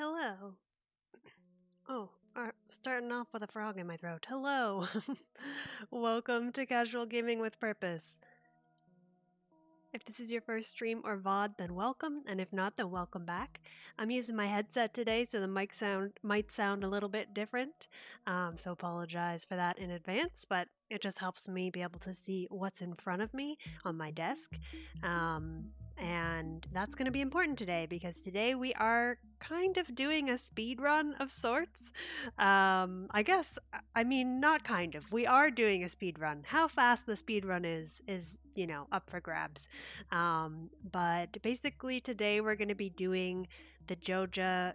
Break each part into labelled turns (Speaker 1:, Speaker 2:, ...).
Speaker 1: Hello. Oh, starting off with a frog in my throat. Hello. Welcome to Casual Gaming with Purpose. If this is your first stream or VOD, then welcome, and if not, then welcome back. I'm using my headset today, so the mic sound might sound a little bit different, so apologize for that in advance, but it just helps me be able to see what's in front of me on my desk. And that's going to be important today because today we are kind of doing a speed run of sorts. I mean, not kind of. We are doing a speed run. How fast the speed run is up for grabs. But basically, today we're going to be doing the Joja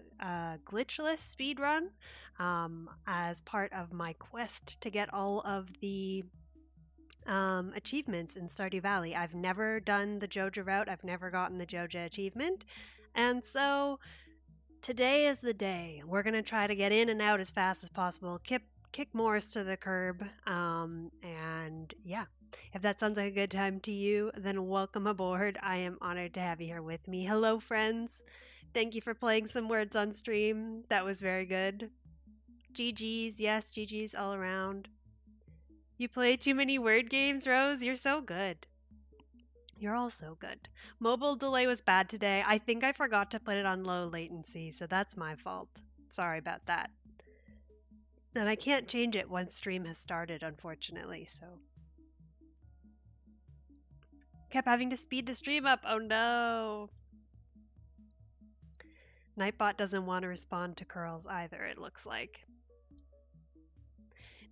Speaker 1: glitchless speed run as part of my quest to get all of the achievements in Stardew Valley. I've never done the Joja route, I've never gotten the Joja achievement. And so today is the day. We're going to try to get in and out as fast as possible, kick Morris to the curb. And yeah, if that sounds like a good time to you, then welcome aboard. I am honored to have you here with me. Hello, friends. Thank you for playing some words on stream. That was very good. GG's, yes, GG's all around. You play too many word games, Rose? You're so good. You're all so good. Mobile delay was bad today. I think I forgot to put it on low latency, so that's my fault. Sorry about that. And I can't change it once stream has started, unfortunately, so. Kept having to speed the stream up. Oh no. Nightbot doesn't want to respond to curls either, it looks like.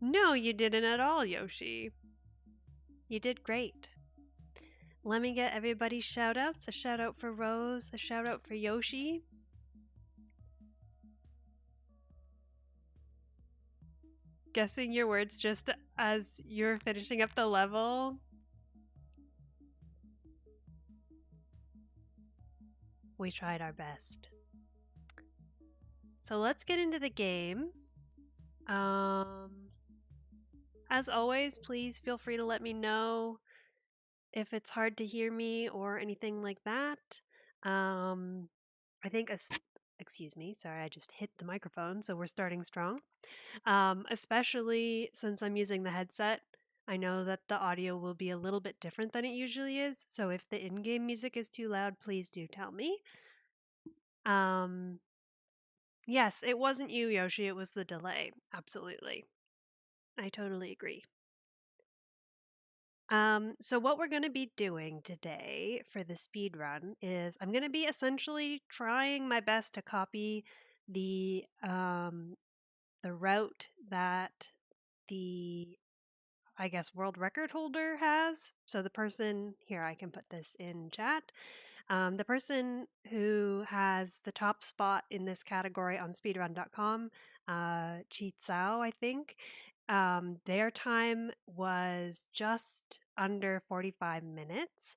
Speaker 1: No, you didn't at all, Yoshi. You did great. Let me get everybody's shout outs. A shout out for Rose, a shout out for Yoshi. Guessing your words just as you're finishing up the level. We tried our best. So let's get into the game. As always, please feel free to let me know if it's hard to hear me or anything like that. I think, excuse me, sorry, I just hit the microphone, so we're starting strong. Especially since I'm using the headset, I know that the audio will be a little bit different than it usually is, so if the in-game music is too loud, please do tell me. Yes, it wasn't you, Yoshi, it was the delay. Absolutely. I totally agree. So what we're going to be doing today for the speed run is I'm going to be essentially trying my best to copy the route that the world record holder has. So the person here, I can put this in chat. The person who has the top spot in this category on speedrun.com, Cheat Sao, I think, their time was just under 45 minutes.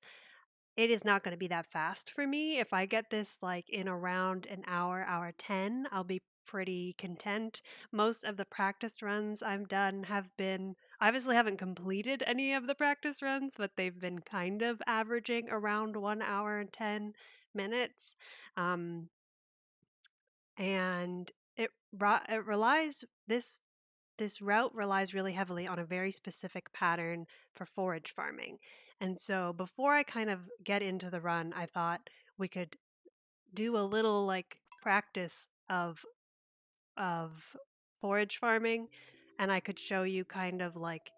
Speaker 1: It is not going to be that fast for me. If I get this like in around an hour, hour 10, I'll be pretty content. Most of the practice runs I've done have been, I obviously haven't completed any of the practice runs, but they've been kind of averaging around 1 hour and 10 minutes. And it relies, this route relies really heavily on a very specific pattern for forage farming. And so before I kind of get into the run, I thought we could do a little like practice of forage farming, and I could show you kind of like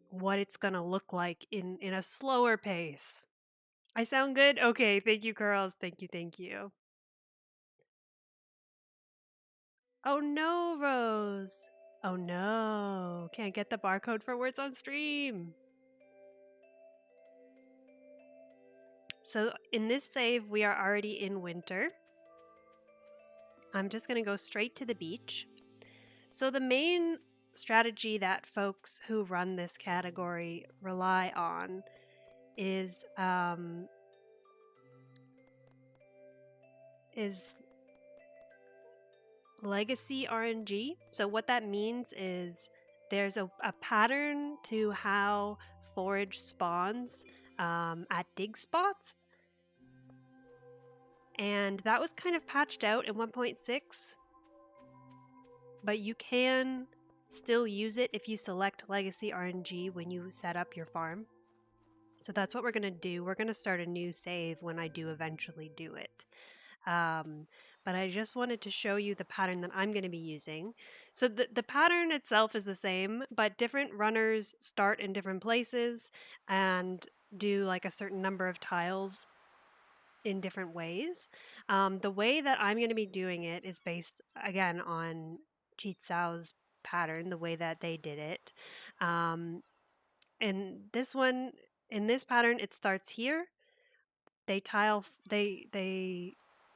Speaker 1: what it's gonna look like in a slower pace. I sound good? Okay, thank you, girls. Thank you, thank you. Oh no, Rose. Oh no, can't get the barcode for words on stream. So in this save, we are already in winter. I'm just going to go straight to the beach. So the main strategy that folks who run this category rely on is legacy RNG. So what that means is there's a pattern to how forage spawns at dig spots. and that was kind of patched out in 1.6, but you can still use it if you select Legacy RNG when you set up your farm. So that's what we're going to do. We're going to start a new save when I do eventually do it. But I just wanted to show you the pattern that I'm going to be using. So the pattern itself is the same, but different runners start in different places and do like a certain number of tiles in different ways. The way that I'm going to be doing it is based, again, on Cheat Sao's pattern, the way that they did it. And this one, in this pattern, it starts here. They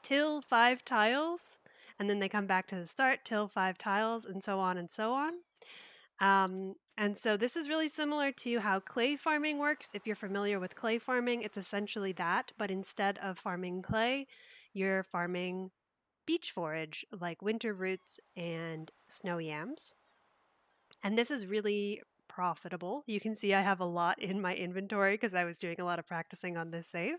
Speaker 1: till 5 tiles, and then they come back to the start, till 5 tiles, and so on and so on. And so this is really similar to how clay farming works. If you're familiar with clay farming, it's essentially that, but instead of farming clay, you're farming beach forage like winter roots and snow yams. And this is really profitable. You can see I have a lot in my inventory because I was doing a lot of practicing on this save.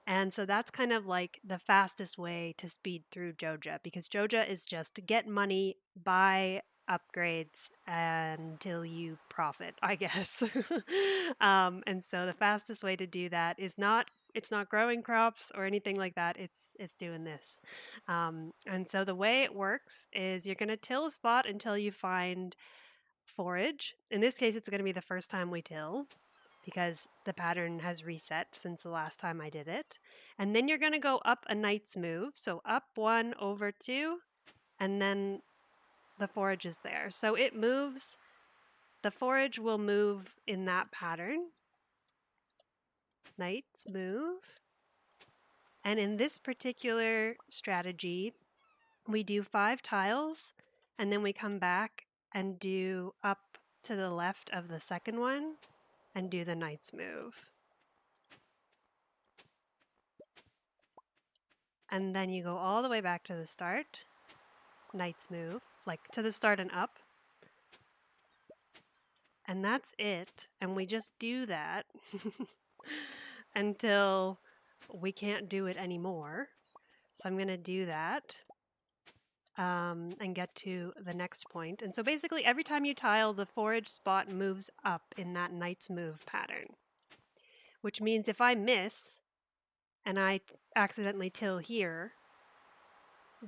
Speaker 1: And so that's kind of like the fastest way to speed through Joja, because Joja is just to get money, buy upgrades until you profit, I guess. And so the fastest way to do that is it's not growing crops or anything like that. It's doing this. And so the way it works is you're going to till a spot until you find forage. In this case, it's going to be the first time we till, because the pattern has reset since the last time I did it. And then you're going to go up a knight's move. So up 1, over 2, and then the forage is there. So it moves, the forage will move in that pattern. Knight's move. And in this particular strategy, we do 5 tiles, and then we come back and do up to the left of the second one and do the knight's move. And then you go all the way back to the start, knight's move, like to the start and up. And that's it. And we just do that until we can't do it anymore. So I'm going to do that and get to the next point. And so basically every time you tile, the forage spot moves up in that knight's move pattern, which means if I miss and I accidentally till here,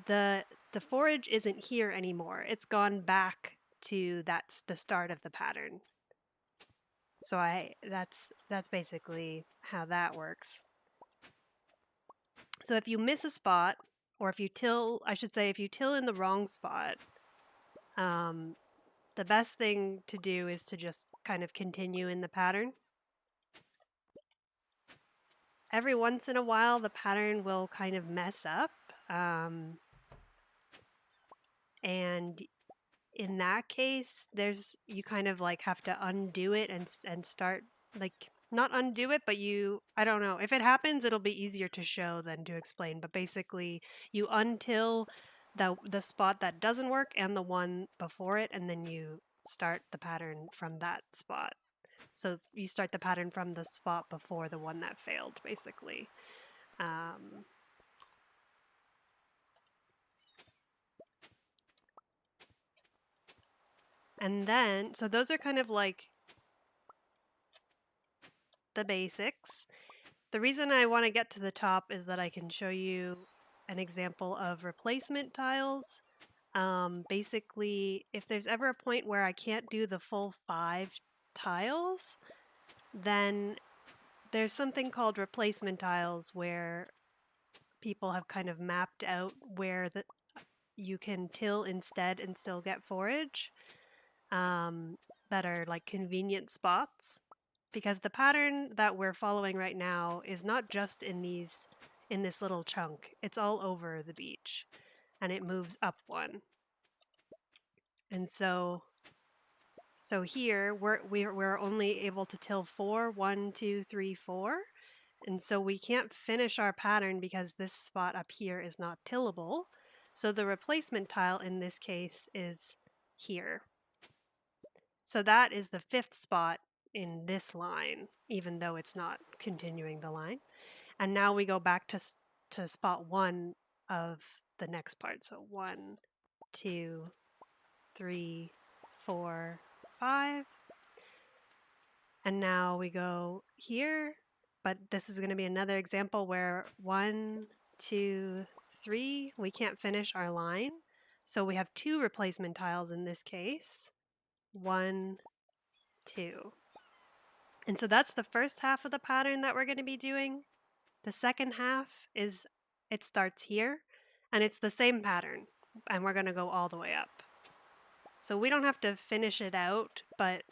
Speaker 1: the forage isn't here anymore. It's gone back to that's the start of the pattern. So that's basically how that works. So if you miss a spot, or if you till, I should say, if you till in the wrong spot, the best thing to do is to just kind of continue in the pattern. Every once in a while, the pattern will kind of mess up. And in that case, you kind of like have to undo it and start, like, not undo it, but I don't know. If it happens, it'll be easier to show than to explain. But basically, you until the spot that doesn't work and the one before it, and then you start the pattern from that spot. So you start the pattern from the spot before the one that failed, basically. And then, so those are kind of like the basics. The reason I want to get to the top is that I can show you an example of replacement tiles. Basically, if there's ever a point where I can't do the full 5 tiles, then there's something called replacement tiles where people have kind of mapped out where you can till instead and still get forage, that are like convenient spots. Because the pattern that we're following right now is not just in this little chunk. It's all over the beach, and it moves up 1. And so here we're only able to till 4, 1, 2, 3, 4, and so we can't finish our pattern because this spot up here is not tillable. So the replacement tile in this case is here. So that is the 5th spot in this line, even though it's not continuing the line. And now we go back to spot 1 of the next part. So 1, 2, 3, 4, 5. And now we go here, but this is going to be another example where 1, 2, 3, we can't finish our line. So we have 2 replacement tiles in this case. 1, 2. And so that's the first half of the pattern that we're going to be doing. The second half is, it starts here, and it's the same pattern, and we're going to go all the way up. So we don't have to finish it out, but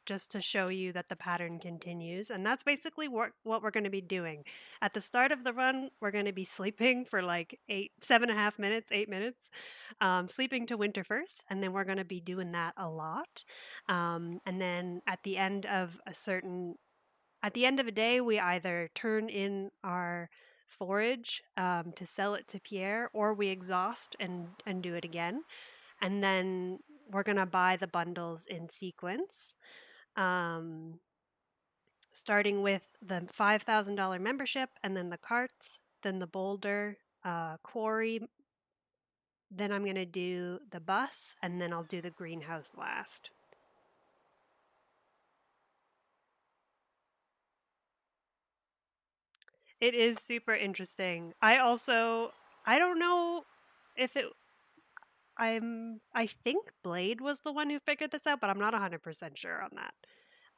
Speaker 1: just to show you that the pattern continues. And that's basically what we're going to be doing. At the start of the run, we're going to be sleeping for like 7.5 minutes, 8 minutes, sleeping to winter first. And then we're going to be doing that a lot. And then at the end of a day, we either turn in our forage to sell it to Pierre, or we exhaust and do it again. And then we're going to buy the bundles in sequence. Starting with the $5,000 membership, and then the carts, then the boulder, quarry. Then I'm going to do the bus, and then I'll do the greenhouse last. It is super interesting. I don't know if I think Blade was the one who figured this out, but I'm not 100% sure on that.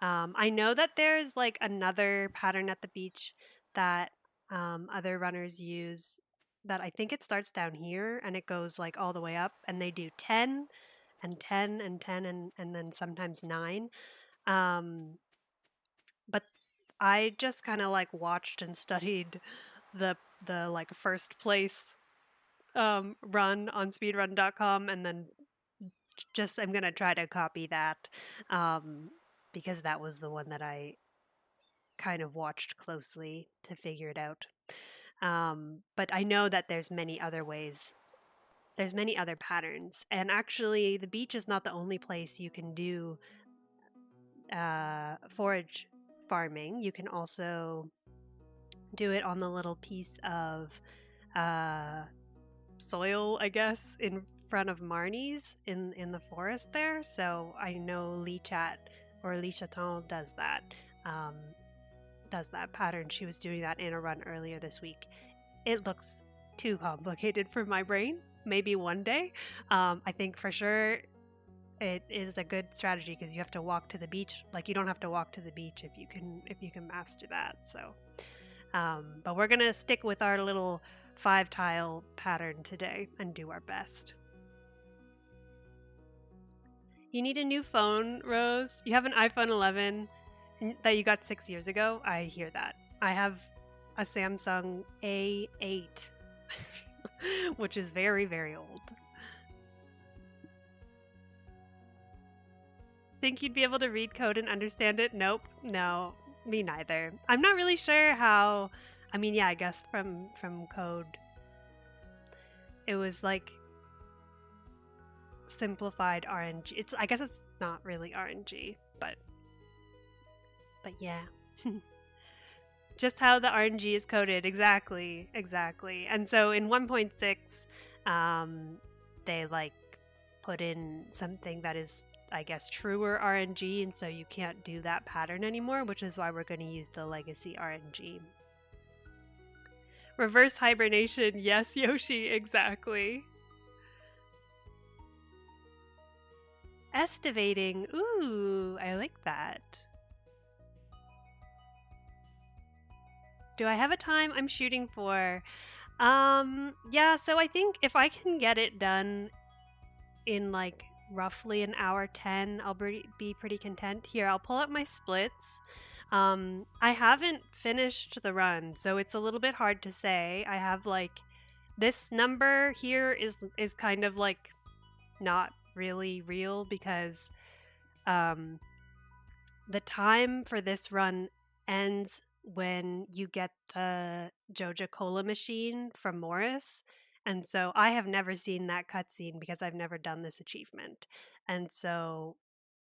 Speaker 1: I know that there's like another pattern at the beach that other runners use, that I think it starts down here and it goes like all the way up, and they do 10 and 10 and 10 and then sometimes 9. But I just kind of like watched and studied the like first place run on speedrun.com, and then just I'm gonna try to copy that because that was the one that I kind of watched closely to figure it out. But I know that there's many other ways. There's many other patterns, and actually, the beach is not the only place you can do forage farming. You can also do it on the little piece of soil, I guess, in front of Marnie's in the forest there. So I know Lee Chat or Lee Chaton does that pattern. She was doing that in a run earlier this week. It looks too complicated for my brain. Maybe one day. I think for sure it is a good strategy because you have to walk to the beach. Like, you don't have to walk to the beach if you can master that. So, but we're gonna stick with our little 5-tile pattern today and do our best. You need a new phone, Rose. You have an iPhone 11 that you got 6 years ago. I hear that. I have a Samsung A8, which is very, very old. Think you'd be able to read code and understand it? Nope. No, me neither. I'm not really sure how. I mean, yeah, I guess from code, it was like simplified RNG. I guess it's not really RNG, but yeah. Just how the RNG is coded. Exactly. And so in 1.6, they like put in something that is, I guess, truer RNG, and so you can't do that pattern anymore, which is why we're going to use the legacy RNG. Reverse hibernation. Yes, Yoshi, exactly. Estivating. Ooh, I like that. Do I have a time I'm shooting for? Yeah, so I think if I can get it done in like roughly an hour 10, I'll be pretty content. Here, I'll pull up my splits. I haven't finished the run, so it's a little bit hard to say. I have like this number here is kind of like not really real because the time for this run ends when you get the Joja Cola machine from Morris. And so I have never seen that cutscene because I've never done this achievement. And so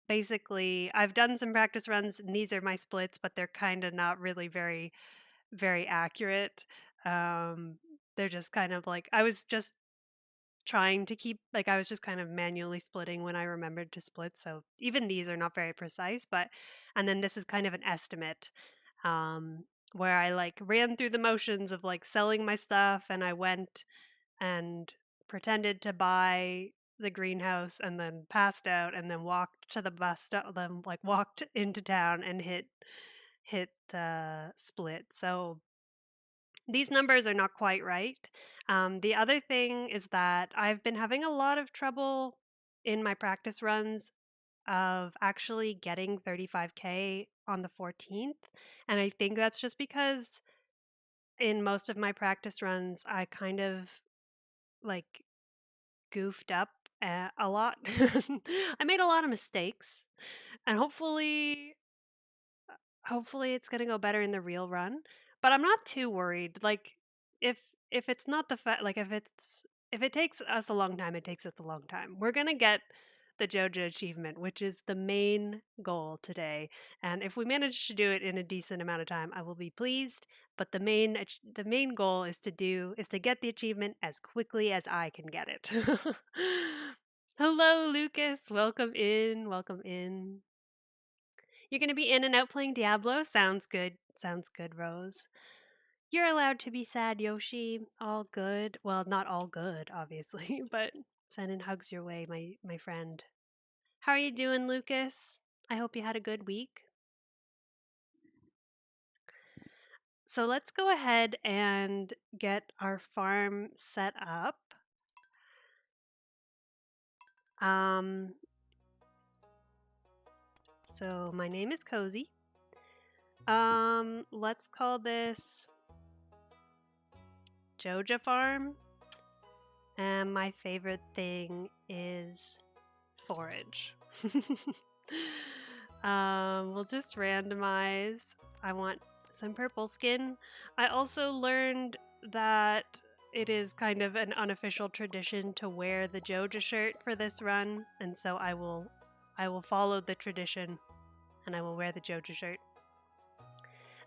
Speaker 1: basically, I've done some practice runs, and these are my splits, but they're kind of not really very very accurate. They're just kind of like I was just trying to keep like I was just kind of manually splitting when I remembered to split. So even these are not very precise, but and then this is kind of an estimate where I like ran through the motions of like selling my stuff and I went and pretended to buy the greenhouse and then passed out and then walked to the bus stop then like walked into town and hit split. So these numbers are not quite right. The other thing is that I've been having a lot of trouble in my practice runs of actually getting 35K on the 14th. And I think that's just because in most of my practice runs, I kind of like goofed up a lot. I made a lot of mistakes. And hopefully it's going to go better in the real run, but I'm not too worried. Like if it's not the like if it takes us a long time, it takes us a long time. We're going to get the Joja achievement, which is the main goal today. And if we manage to do it in a decent amount of time, I will be pleased, but the main goal is to get the achievement as quickly as I can get it. Hello Lucas, welcome in, welcome in. You're going to be in and out playing Diablo? Sounds good. Sounds good, Rose. You're allowed to be sad, Yoshi. All good. Well, not all good, obviously, but sending hugs your way, my friend. How are you doing, Lucas? I hope you had a good week. So let's go ahead and get our farm set up. So my name is Cozy. Let's call this Joja Farm. And my favorite thing is forage. We'll just randomize. I want some purple skin. I also learned that it is kind of an unofficial tradition to wear the Joja shirt for this run, and so I will follow the tradition and I will wear the Joja shirt.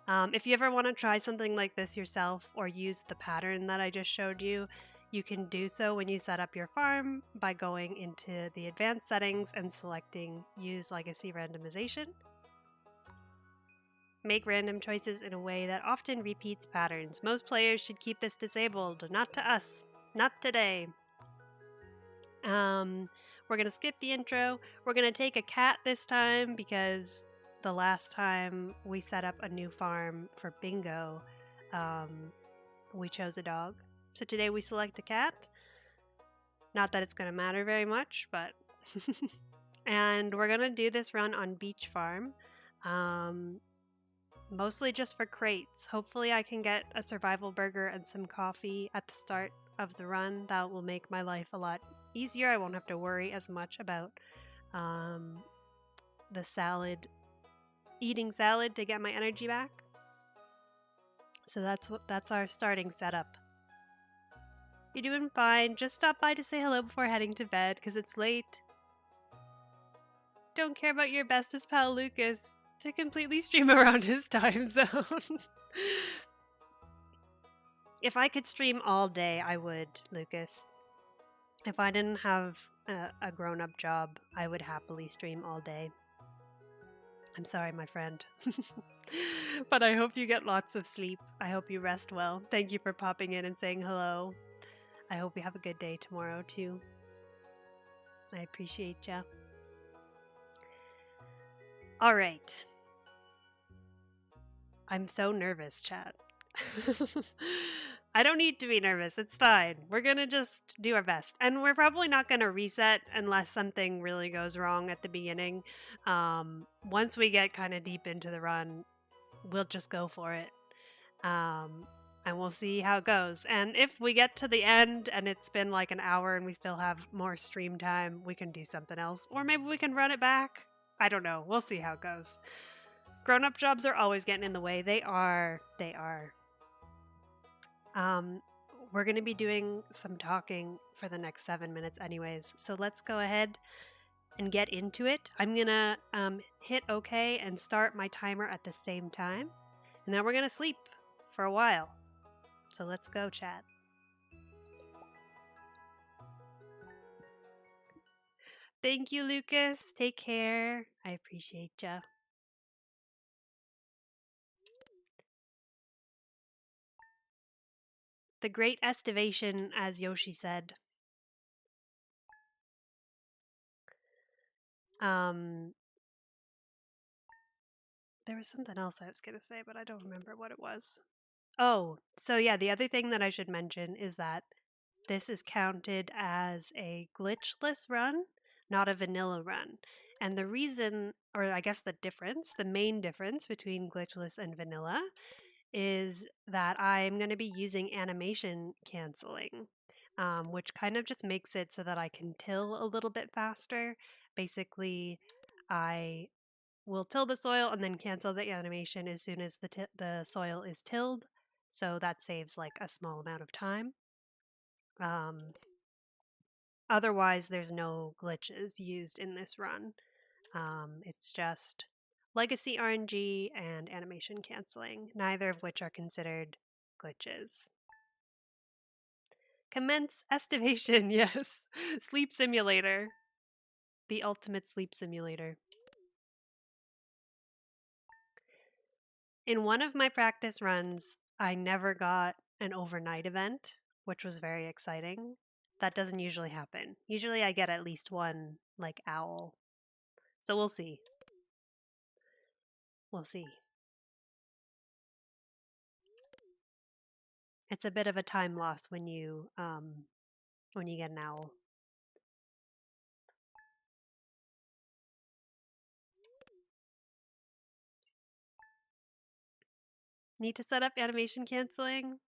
Speaker 1: If you ever want to try something like this yourself or use the pattern that I just showed you, you can do so when you set up your farm by going into the advanced settings and selecting Use Legacy Randomization. Make random choices in a way that often repeats patterns. Most players should keep this disabled. Not to us. Not today. We're going to skip the intro. We're going to take a cat this time because the last time we set up a new farm for bingo, we chose a dog. So today we select a cat. Not that it's going to matter very much, but... and we're going to do this run on Beach Farm. Mostly just for crates. Hopefully I can get a survival burger and some coffee at the start of the run. That will make my life a lot easier. I won't have to worry as much about the salad, eating salad to get my energy back. So that's our starting setup. You're doing fine. Just stop by to say hello before heading to bed because it's late. Don't care about your bestest pal Lucas to completely stream around his time zone. If I could stream all day, I would, Lucas. If I didn't have a grown-up job, I would happily stream all day. I'm sorry, my friend. But I hope you get lots of sleep. I hope you rest well. Thank you for popping in and saying hello. I hope you have a good day tomorrow, too. I appreciate ya. All right. I'm so nervous, chat. I don't need to be nervous. It's fine. We're going to just do our best. And we're probably not going to reset unless something really goes wrong at the beginning. Once we get kind of deep into the run, we'll just go for it. And we'll see how it goes. And if we get to the end and it's been like an hour and we still have more stream time, we can do something else. Or maybe we can run it back. I don't know. We'll see how it goes. Grown-up jobs are always getting in the way. They are. We're going to be doing some talking for the next 7 minutes anyways. So let's go ahead and get into it. I'm going to hit OK and start my timer at the same time. And then we're going to sleep for a while. So let's go, chat. Thank you, Lucas. Take care. I appreciate ya. The great estivation, as Yoshi said. There was something else I was going to say, but I don't remember what it was. Oh, so yeah, the other thing that I should mention is that this is counted as a glitchless run, not a vanilla run. And the reason, or I guess the difference, the main difference between glitchless and vanilla is that I'm going to be using animation canceling, which kind of just makes it so that I can till a little bit faster. Basically, I will till the soil and then cancel the animation as soon as the soil is tilled. So that saves like a small amount of time. Otherwise, there's no glitches used in this run. It's just legacy RNG and animation canceling, neither of which are considered glitches. Commence estivation, yes. Sleep simulator. The ultimate sleep simulator. In one of my practice runs, I never got an overnight event, which was very exciting. That doesn't usually happen. Usually I get at least one, like, owl. So we'll see. We'll see. It's a bit of a time loss when you get an owl. Need to set up animation canceling.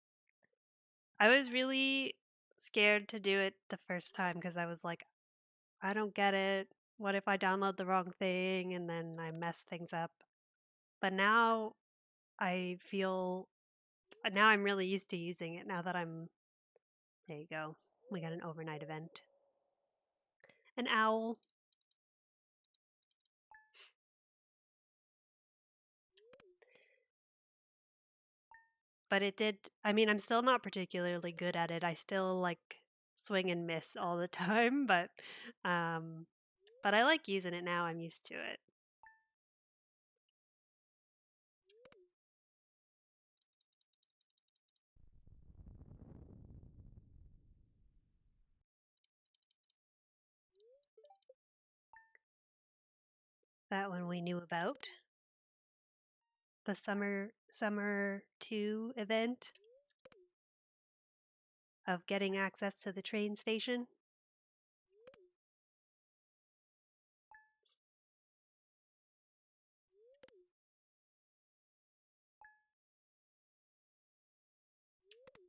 Speaker 1: I was really scared to do it the first time because I was like, I don't get it. What if I download the wrong thing and then I mess things up? But now I feel now I'm really used to using it now that I'm there you go. We got an overnight event. An owl. But it did I mean, I'm still not particularly good at it. I still like swing and miss all the time, um but I like using it now. I'm used to it. That one we knew about. The summer 2 event of getting access to the train station.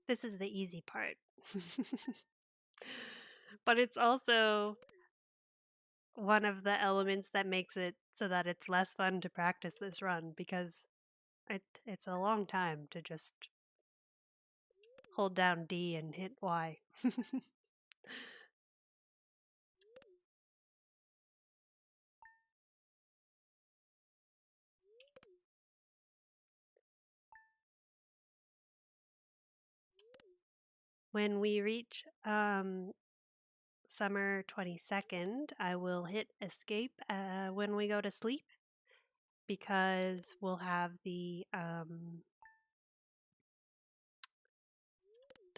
Speaker 1: This is the easy part. But it's also one of the elements that makes it so that it's less fun to practice this run because it's a long time to just hold down D and hit Y. When we reach summer 22nd, I will hit escape when we go to sleep because we'll have the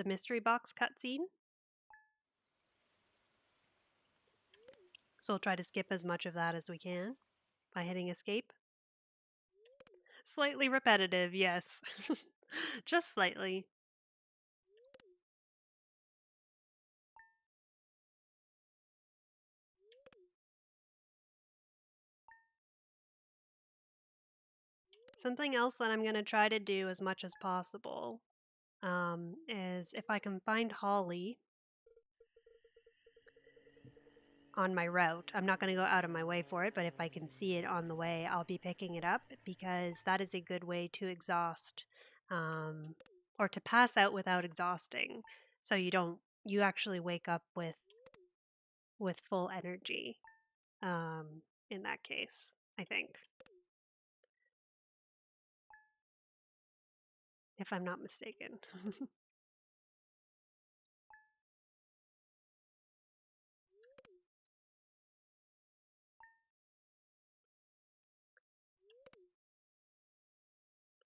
Speaker 1: mystery box cutscene. So we'll try to skip as much of that as we can by hitting escape. Slightly repetitive, yes. Just slightly. Something else that I'm going to try to do as much as possible is if I can find holly on my route. I'm not going to go out of my way for it, but if I can see it on the way, I'll be picking it up because that is a good way to exhaust or to pass out without exhausting. So you actually wake up with full energy in that case, I think. if I'm not mistaken.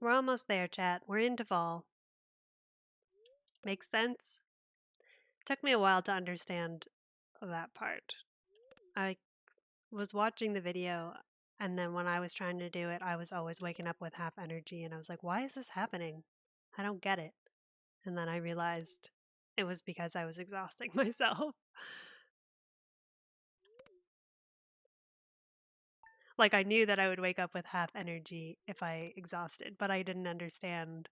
Speaker 1: We're almost there, chat. We're into fall. Makes sense? Took me a while to understand that part. I was watching the video, and then when I was trying to do it, I was always waking up with half energy, and I was like, why is this happening? I don't get it. And then I realized it was because I was exhausting myself. Like, I knew that I would wake up with half energy if I exhausted, but I didn't understand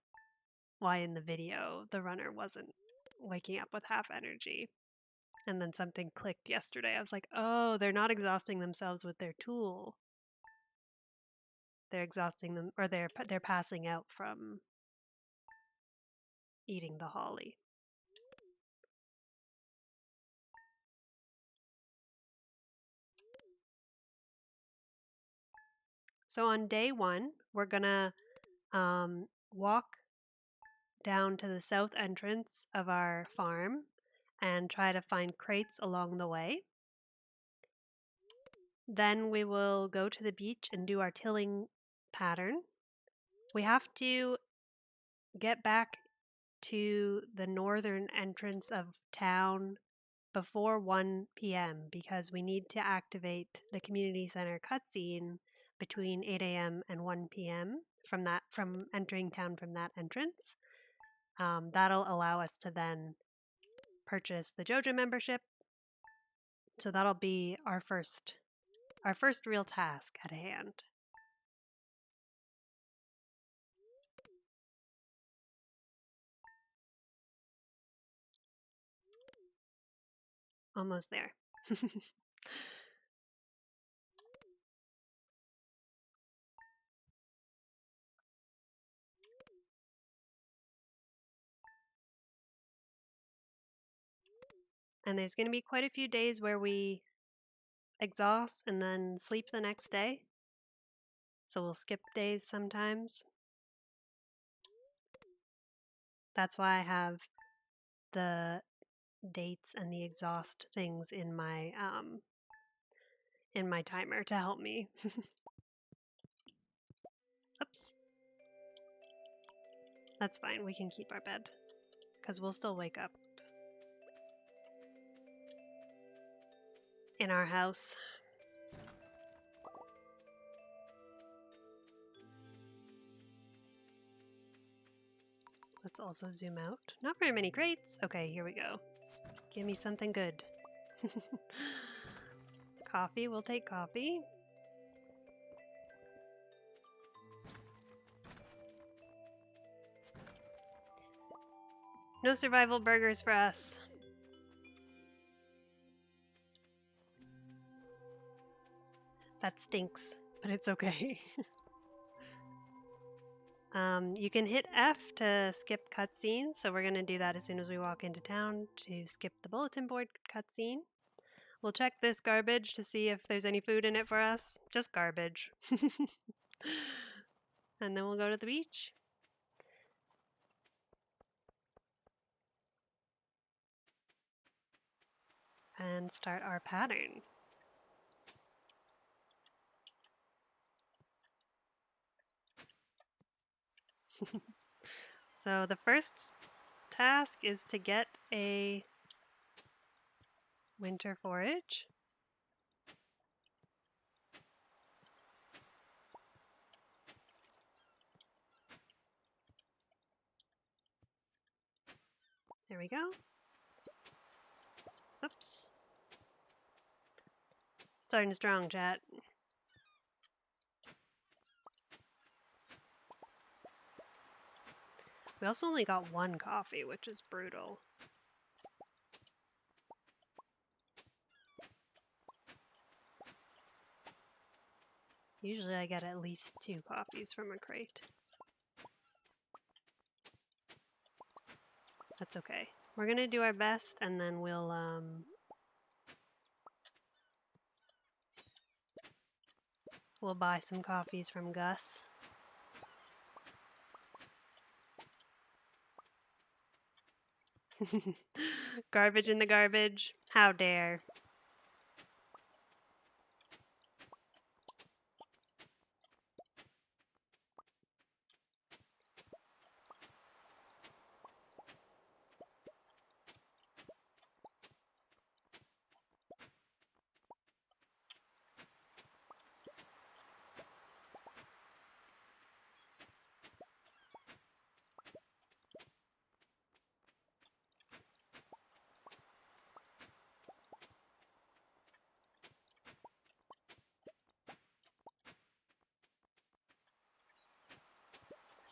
Speaker 1: why in the video the runner wasn't waking up with half energy. And then something clicked yesterday. I was like, oh, they're not exhausting themselves with their tool. They're exhausting them, or they're passing out from eating the holly. So on day 1, we're gonna walk down to the south entrance of our farm and try to find crates along the way. Then we will go to the beach and do our tilling pattern. We have to get back to the northern entrance of town before 1 p.m. because we need to activate the community center cutscene between 8 a.m. and 1 p.m. from entering town from that entrance. That'll allow us to then purchase the Joja membership. So that'll be our first real task at hand. Almost there. And there's going to be quite a few days where we exhaust and then sleep the next day. So we'll skip days sometimes. That's why I have the dates and the exhaust things in my timer to help me. Oops. That's fine. We can keep our bed because we'll still wake up in our house. Let's also zoom out. Not very many crates. Okay, here we go. Give me something good. Coffee, we'll take coffee. No survival burgers for us. That stinks, but it's okay. You can hit F to skip cutscenes, so we're going to do that as soon as we walk into town to skip the bulletin board cutscene. We'll check this garbage to see if there's any food in it for us. Just garbage. And then we'll go to the beach. And start our pattern. So the first task is to get a winter forage. There we go. Oops. Starting strong, chat. We also only got 1 coffee, which is brutal. Usually I get at least 2 coffees from a crate. That's okay. We're gonna do our best and then we'll buy some coffees from Gus. Garbage in the garbage. How dare.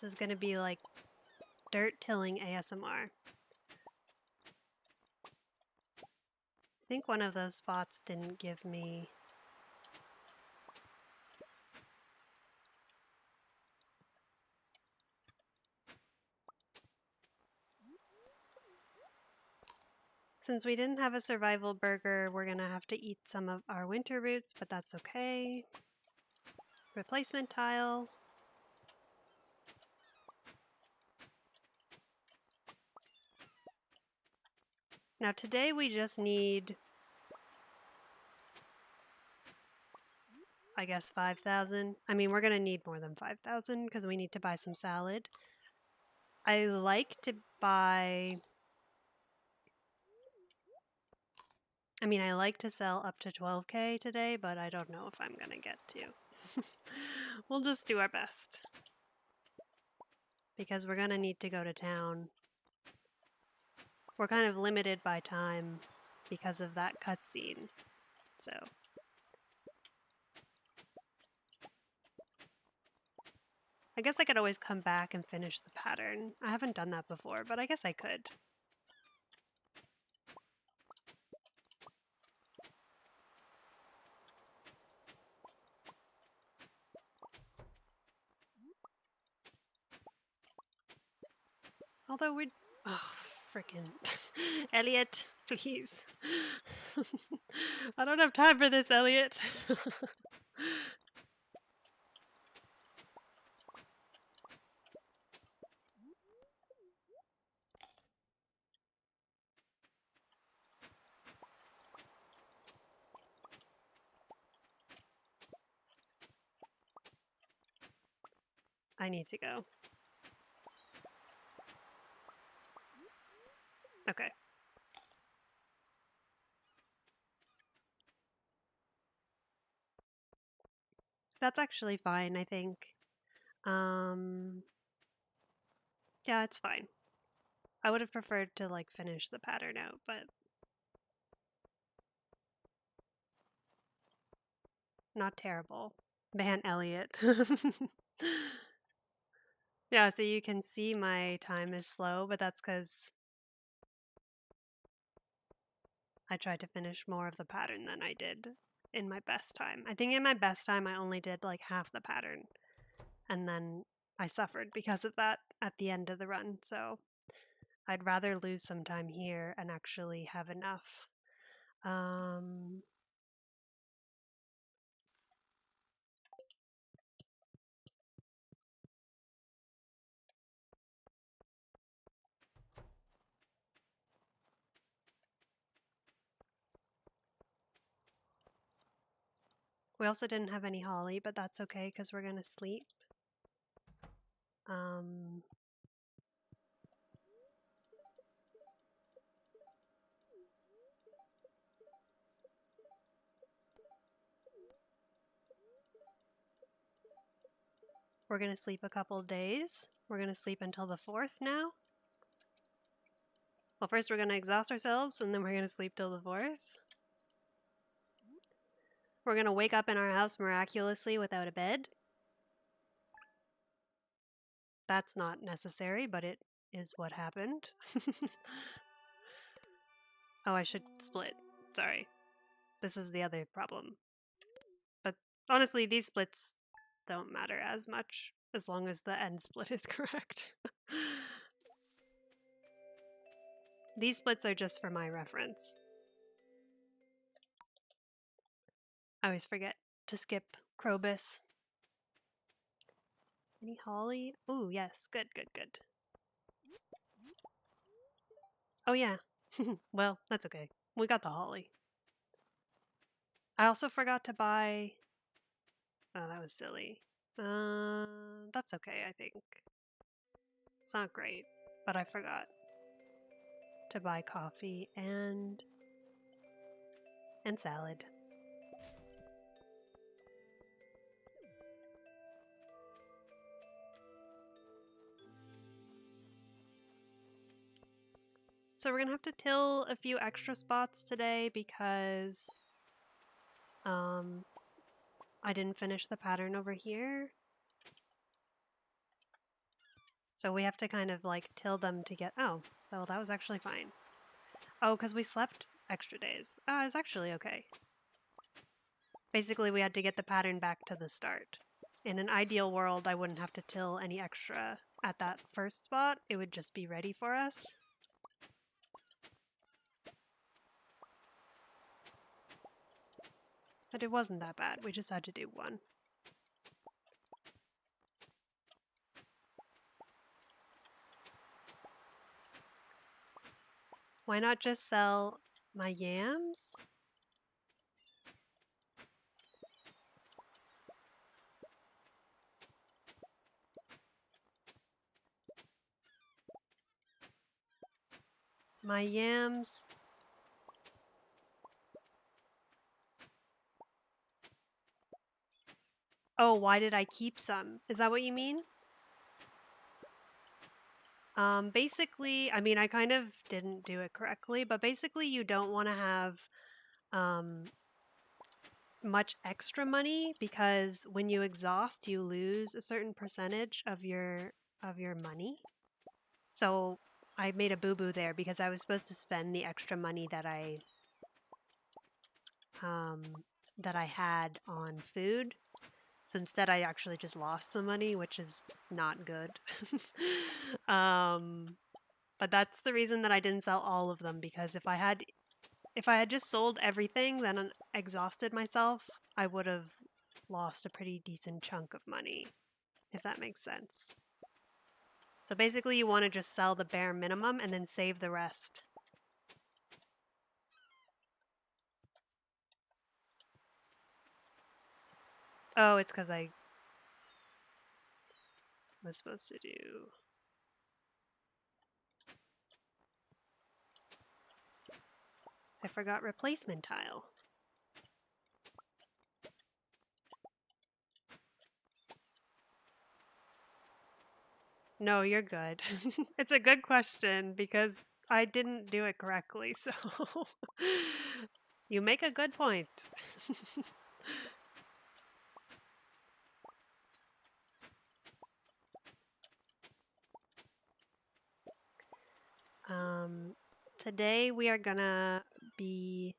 Speaker 1: This is gonna be like dirt tilling ASMR. I think one of those spots didn't give me... Since we didn't have a survival burger, we're gonna have to eat some of our winter roots, but that's okay. Replacement tile. Now today we just need, I guess, 5,000. I mean, we're gonna need more than 5,000 because we need to buy some salad. I like to buy... I like to sell up to 12K today, but I don't know if I'm gonna get to. We'll just do our best. Because we're gonna need to go to town. We're kind of limited by time because of that cutscene, so. I guess I could always come back and finish the pattern. I haven't done that before, but I guess I could. Although we'd... Oh, frickin'. Elliot, please. I don't have time for this, Elliot. I need to go. Okay. That's actually fine, I think. Yeah, it's fine. I would have preferred to, like, finish the pattern out, but... Not terrible. Man, Elliot. Yeah, so you can see my time is slow, but that's because I tried to finish more of the pattern than I did in my best time. I think in my best time I only did like half the pattern, and then I suffered because of that at the end of the run, so I'd rather lose some time here and actually have enough. We also didn't have any holly, but that's okay because we're gonna sleep. We're gonna sleep a couple days. We're gonna sleep until the 4th now. Well, first we're gonna exhaust ourselves, and then we're gonna sleep till the 4th. We're gonna wake up in our house miraculously without a bed. That's not necessary, but it is what happened. Oh, I should split. Sorry. This is the other problem. But honestly, these splits don't matter as much as long as the end split is correct. These splits are just for my reference. I always forget to skip Krobus. Any holly? Ooh, yes. Good, good, good. Oh yeah. Well, that's okay. We got the holly. I also forgot to buy... Oh, that was silly. That's okay, I think. It's not great, but I forgot to buy coffee and salad. So we're gonna have to till a few extra spots today because I didn't finish the pattern over here. So we have to kind of like till them to get... Oh, well, that was actually fine. Oh, because we slept extra days. Oh, it was actually okay. Basically, we had to get the pattern back to the start. In an ideal world, I wouldn't have to till any extra at that first spot. It would just be ready for us. But it wasn't that bad. We just had to do one. Why not just sell my yams? My yams... Oh, why did I keep some? Is that what you mean? Basically, I mean, I kind of didn't do it correctly, but basically you don't want to have much extra money because when you exhaust, you lose a certain percentage of your money. So I made a boo-boo there because I was supposed to spend the extra money that I had on food. So instead, I actually just lost some money, which is not good. But that's the reason that I didn't sell all of them, because if I had just sold everything, then exhausted myself, I would have lost a pretty decent chunk of money, if that makes sense. So basically, you want to just sell the bare minimum and then save the rest. Oh, it's because I was supposed to do... I forgot replacement tile. No, you're good. It's a good question because I didn't do it correctly, so you make a good point. Today we are gonna be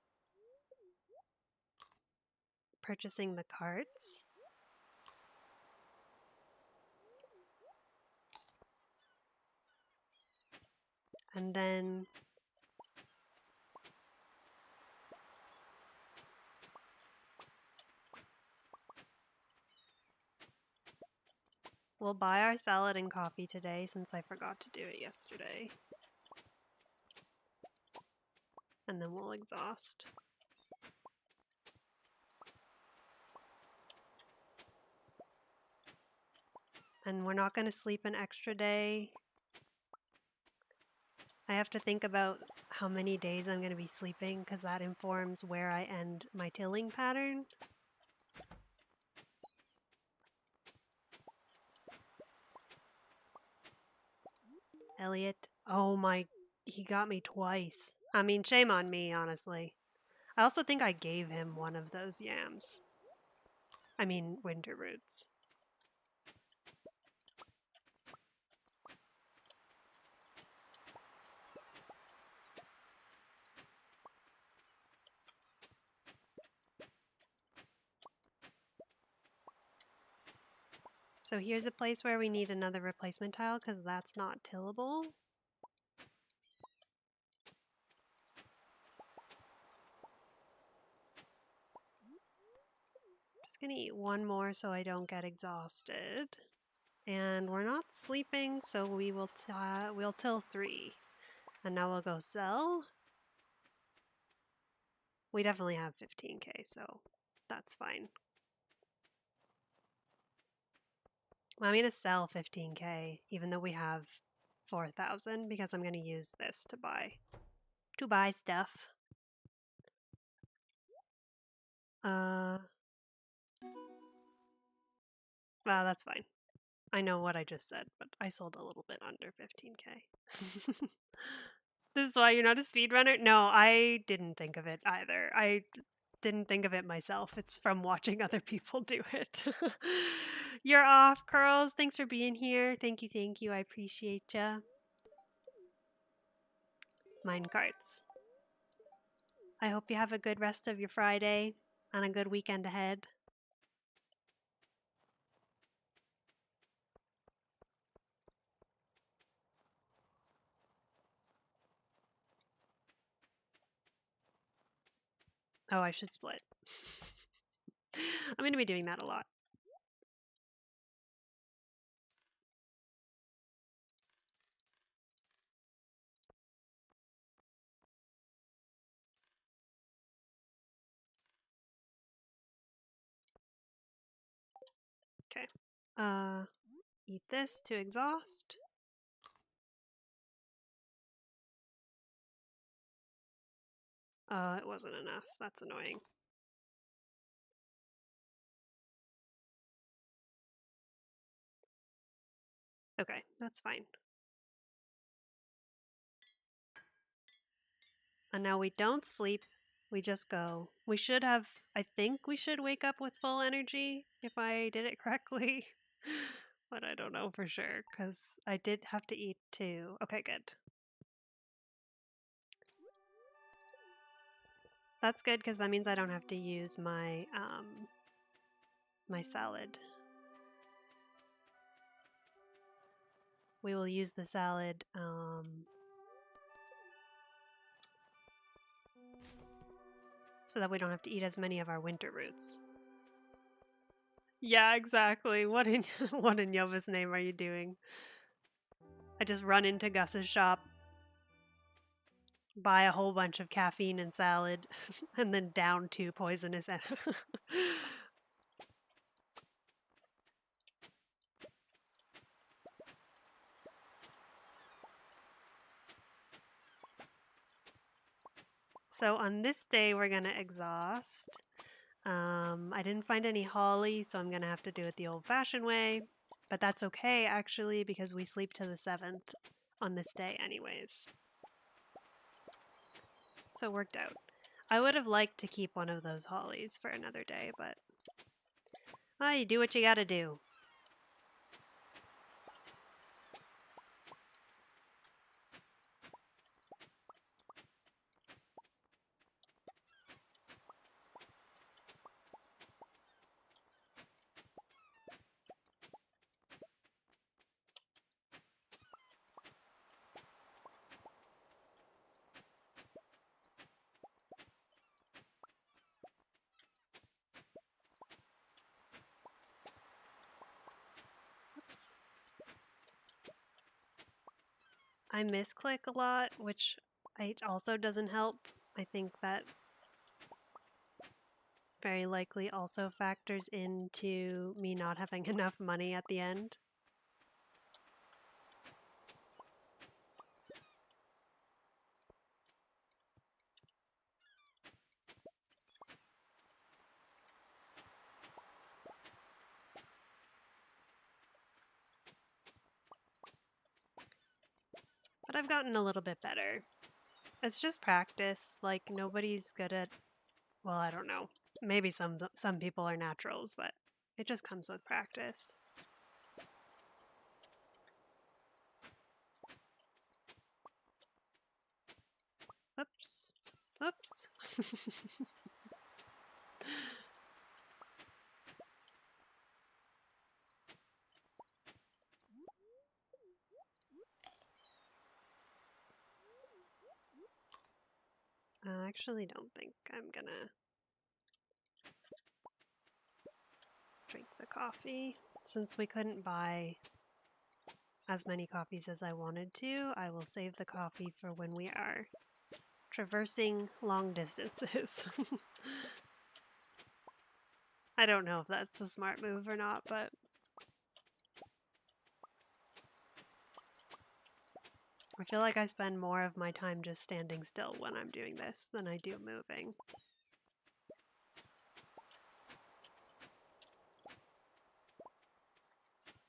Speaker 1: purchasing the carts. And then we'll buy our salad and coffee today since I forgot to do it yesterday. And then we'll exhaust. And we're not going to sleep an extra day. I have to think about how many days I'm going to be sleeping because that informs where I end my tilling pattern. Elliot, oh my, he got me twice. I mean, shame on me, honestly. I also think I gave him one of those yams. I mean, winter roots. So here's a place where we need another replacement tile because that's not tillable. Just gonna eat one more so I don't get exhausted. And we're not sleeping, so we'll till 3. And now we'll go sell. We definitely have 15k, so that's fine. I'm going to sell 15k, even though we have 4,000, because I'm going to use this to buy stuff. Well, that's fine. I know what I just said, but I sold a little bit under 15k. This is why you're not a speedrunner? No, I didn't think of it either. I didn't think of it myself. It's from watching other people do it. You're off, Curls. Thanks for being here. Thank you. I appreciate ya. Mine carts. I hope you have a good rest of your Friday and a good weekend ahead. Oh, I should split. I'm going to be doing that a lot. Okay. Eat this to exhaust. It wasn't enough. That's annoying. Okay, that's fine. And now we don't sleep. We just go. We should have, I think we should wake up with full energy if I did it correctly. But I don't know for sure because I did have to eat too. Okay, good. That's good because that means I don't have to use my my salad. We will use the salad so that we don't have to eat as many of our winter roots. Yeah, exactly. What in what in Yova's name are you doing? I just run into Gus's shop, buy a whole bunch of caffeine and salad, and then down 2 poisonous. So on this day, we're gonna exhaust. I didn't find any holly, so I'm gonna have to do it the old-fashioned way. But that's okay, actually, because we sleep to the 7th on this day anyways. So worked out. I would have liked to keep one of those hollies for another day, but you do what you gotta do. I misclick a lot, which also doesn't help. I think that very likely also factors into me not having enough money at the end. But I've gotten a little bit better. It's just practice. Like, nobody's good at, well, I don't know. Maybe some people are naturals, but it just comes with practice. Oops. Oops. I actually don't think I'm gonna drink the coffee since we couldn't buy as many coffees as I wanted to. I will save the coffee for when we are traversing long distances. I don't know if that's a smart move or not, but I feel like I spend more of my time just standing still when I'm doing this than I do moving.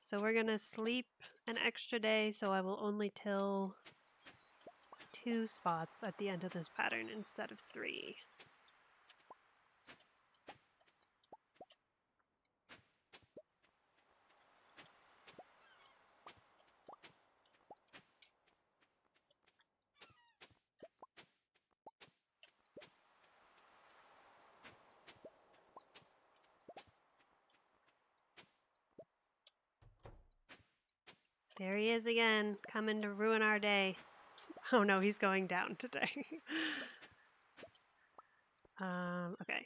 Speaker 1: So we're gonna sleep an extra day, so I will only till 2 spots at the end of this pattern instead of 3. There he is again, coming to ruin our day. Oh no, he's going down today. Okay.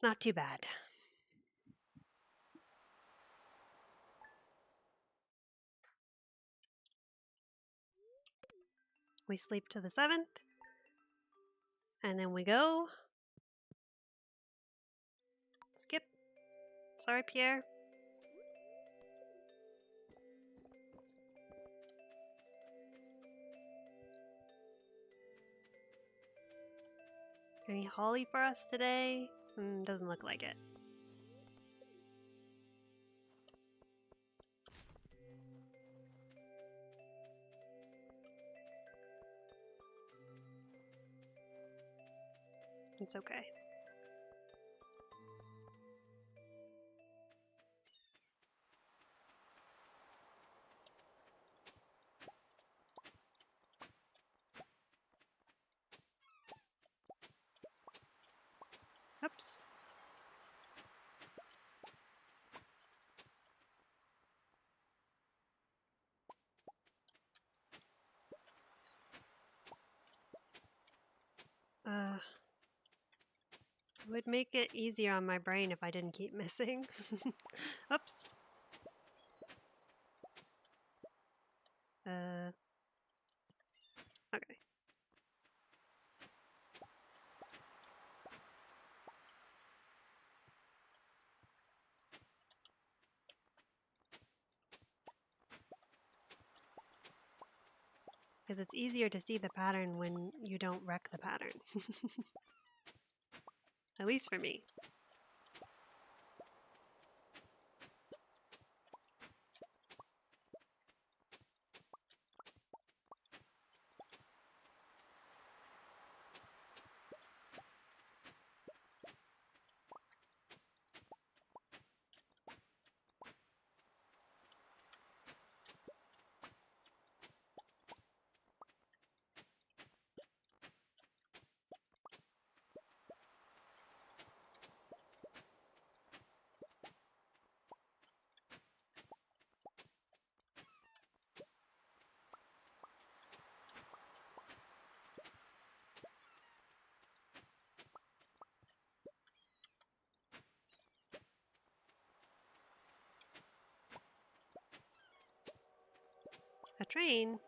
Speaker 1: Not too bad. We sleep to the 7th, and then we go. Skip. Sorry, Pierre. Any holly for us today? Doesn't look like it. It's okay. Oops. It would make it easier on my brain if I didn't keep missing. Oops. Okay. Because it's easier to see the pattern when you don't wreck the pattern. At least for me. A train?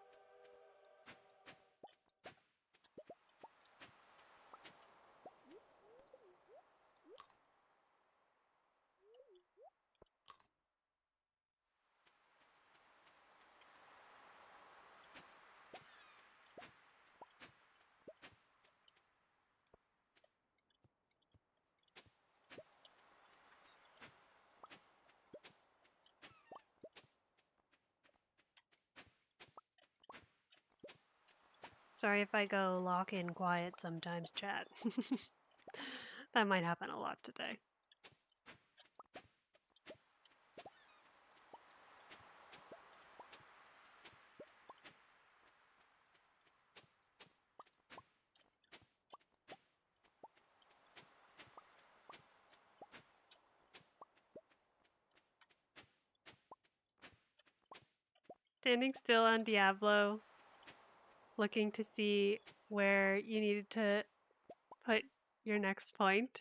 Speaker 1: Sorry if I go lock in quiet sometimes, chat. That might happen a lot today. Standing still on Diablo, looking to see where you needed to put Your next point?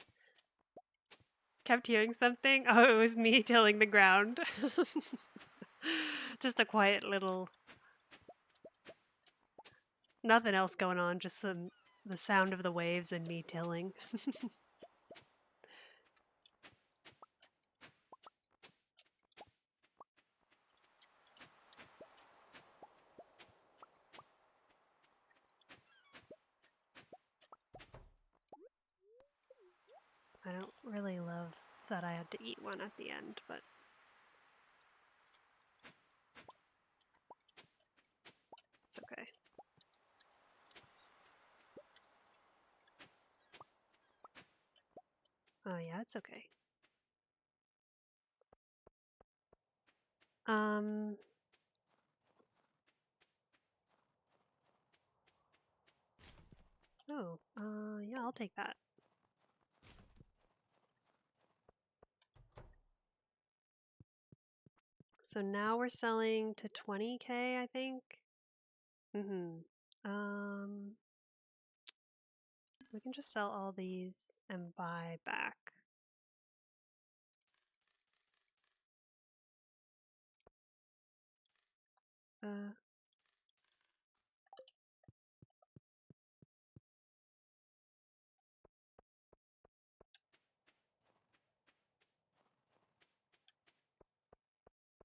Speaker 1: Kept hearing something? Oh, it was me tilling the ground. Just a quiet little... Nothing else going on, just the sound of the waves and me tilling. I don't really love that I had to eat one at the end, but it's okay. Oh yeah, it's okay. Oh, yeah, I'll take that. So now we're selling to 20K, I think. We can just sell all these and buy back.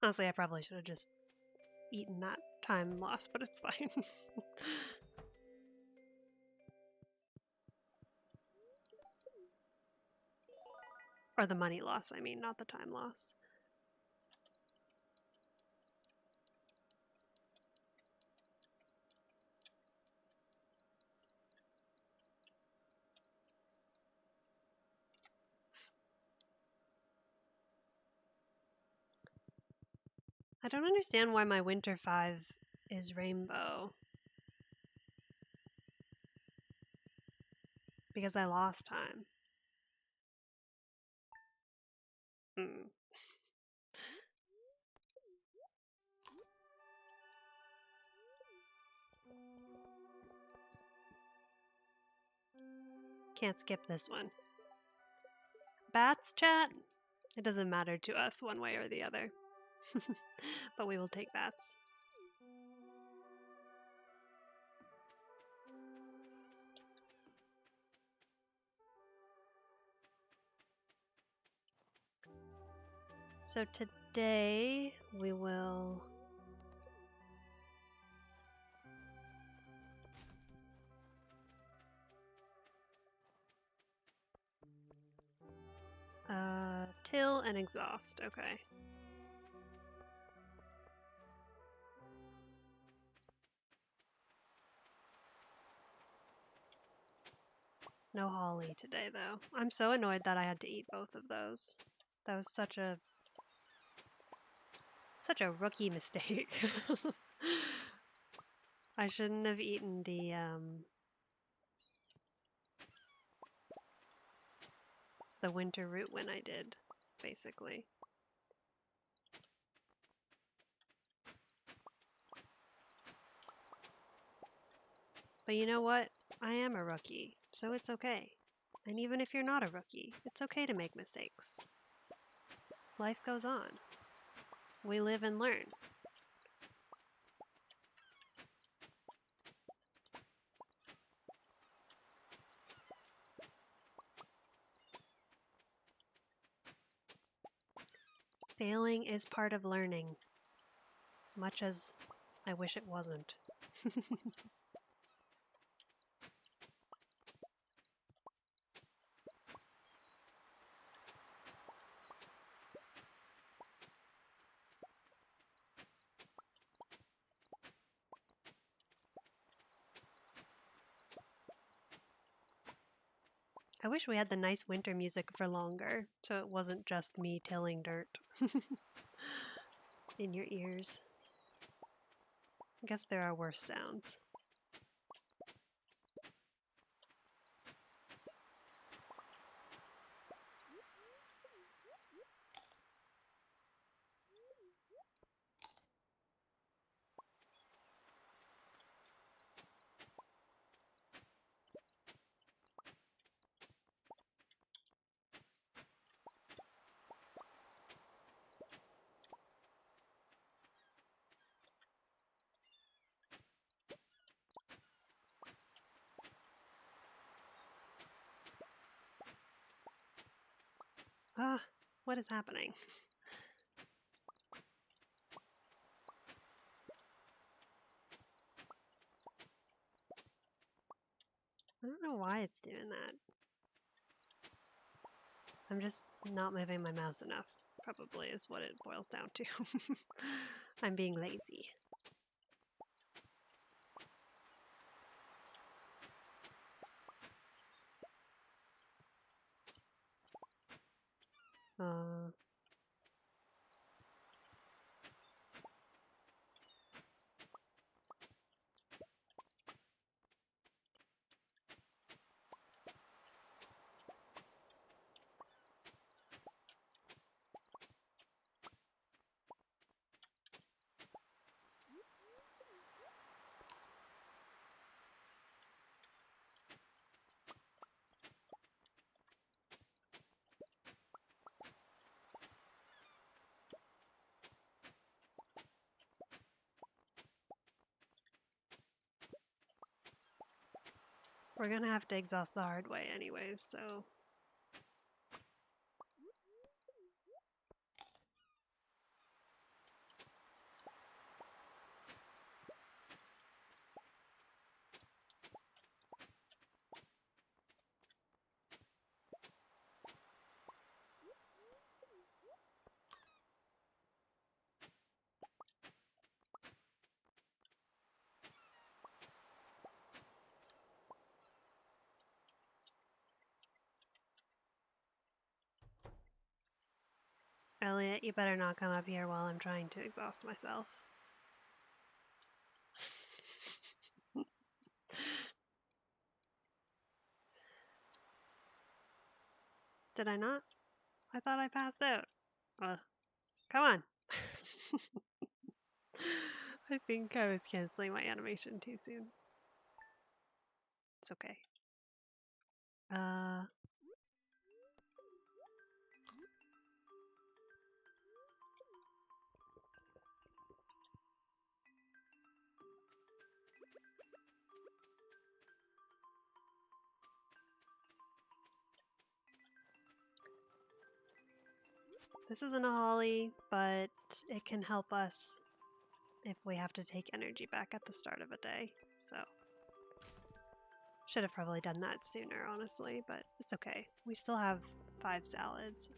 Speaker 1: Honestly, I probably should have just eaten that time loss, but it's fine. Or the money loss, I mean, not the time loss. I don't understand why my Winter 5 is rainbow. Because I lost time. Can't skip this one. Bats, chat? It doesn't matter to us one way or the other. But we will take bats. So today we will till and exhaust. Okay. No holly today though. I'm so annoyed that I had to eat both of those. That was such a rookie mistake. I shouldn't have eaten the winter root when I did, basically. But you know what? I am a rookie, so it's okay. And even if you're not a rookie, it's okay to make mistakes. Life goes on. We live and learn. Failing is part of learning, much as I wish it wasn't. I wish we had the nice winter music for longer, so it wasn't just me tilling dirt in your ears. I guess there are worse sounds. What is happening? I don't know why it's doing that. I'm just not moving my mouse enough, probably is what it boils down to. I'm being lazy. We're gonna have to exhaust the hard way anyways, so... Elliot, you better not come up here while I'm trying to exhaust myself. Did I not? I thought I passed out. Come on. I think I was canceling my animation too soon. It's okay. This isn't a holly, but it can help us if we have to take energy back at the start of a day, so... Should have probably done that sooner, honestly, but it's okay. We still have 5 salads.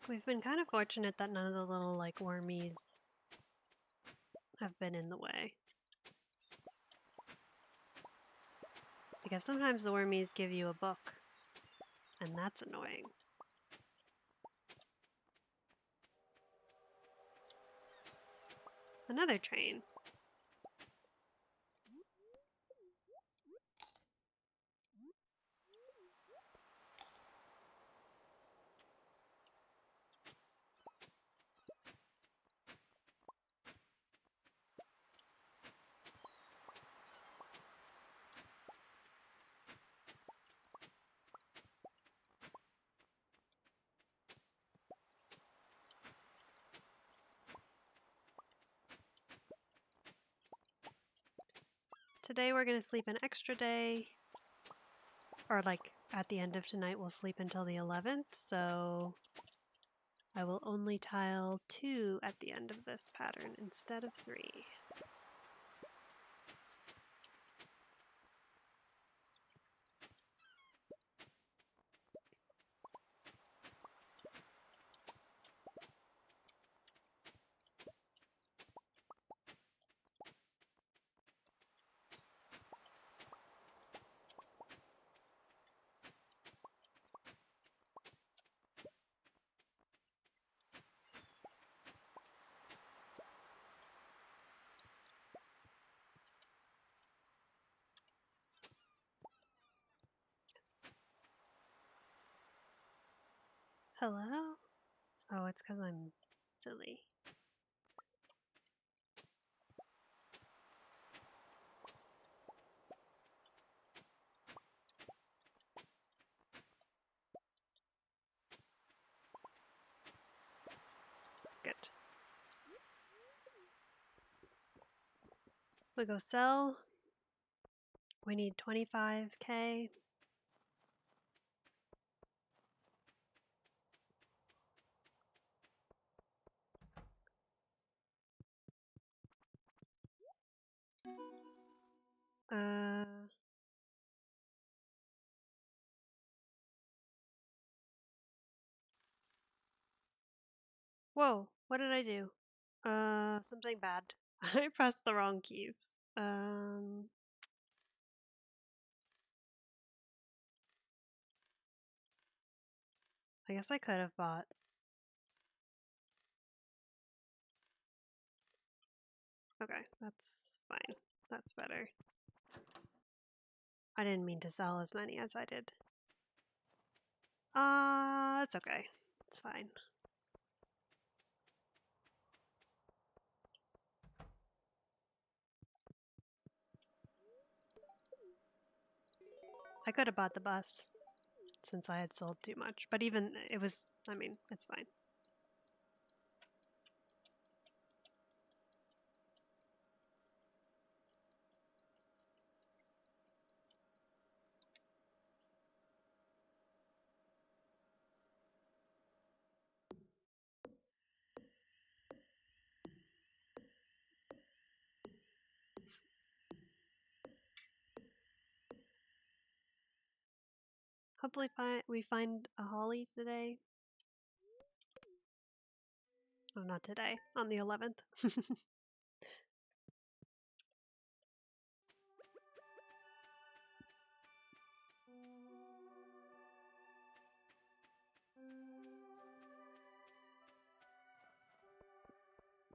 Speaker 1: We've been kind of fortunate that none of the little, like, wormies have been in the way. Because sometimes the wormies give you a book, and that's annoying. Another train. Today we're going to sleep an extra day, or like at the end of tonight we'll sleep until the 11th, so I will only tile 2 at the end of this pattern instead of 3. Hello? Oh, it's because I'm silly. Good. We go sell. We need 25k. Whoa, what did I do? Something bad. I pressed the wrong keys. I guess I could have bought. Okay, that's fine. That's better. I didn't mean to sell as many as I did. It's okay. It's fine. I could have bought the bus since I had sold too much, but even it was, I mean, it's fine. Hopefully we find a holly today. Oh, not today. On the 11th.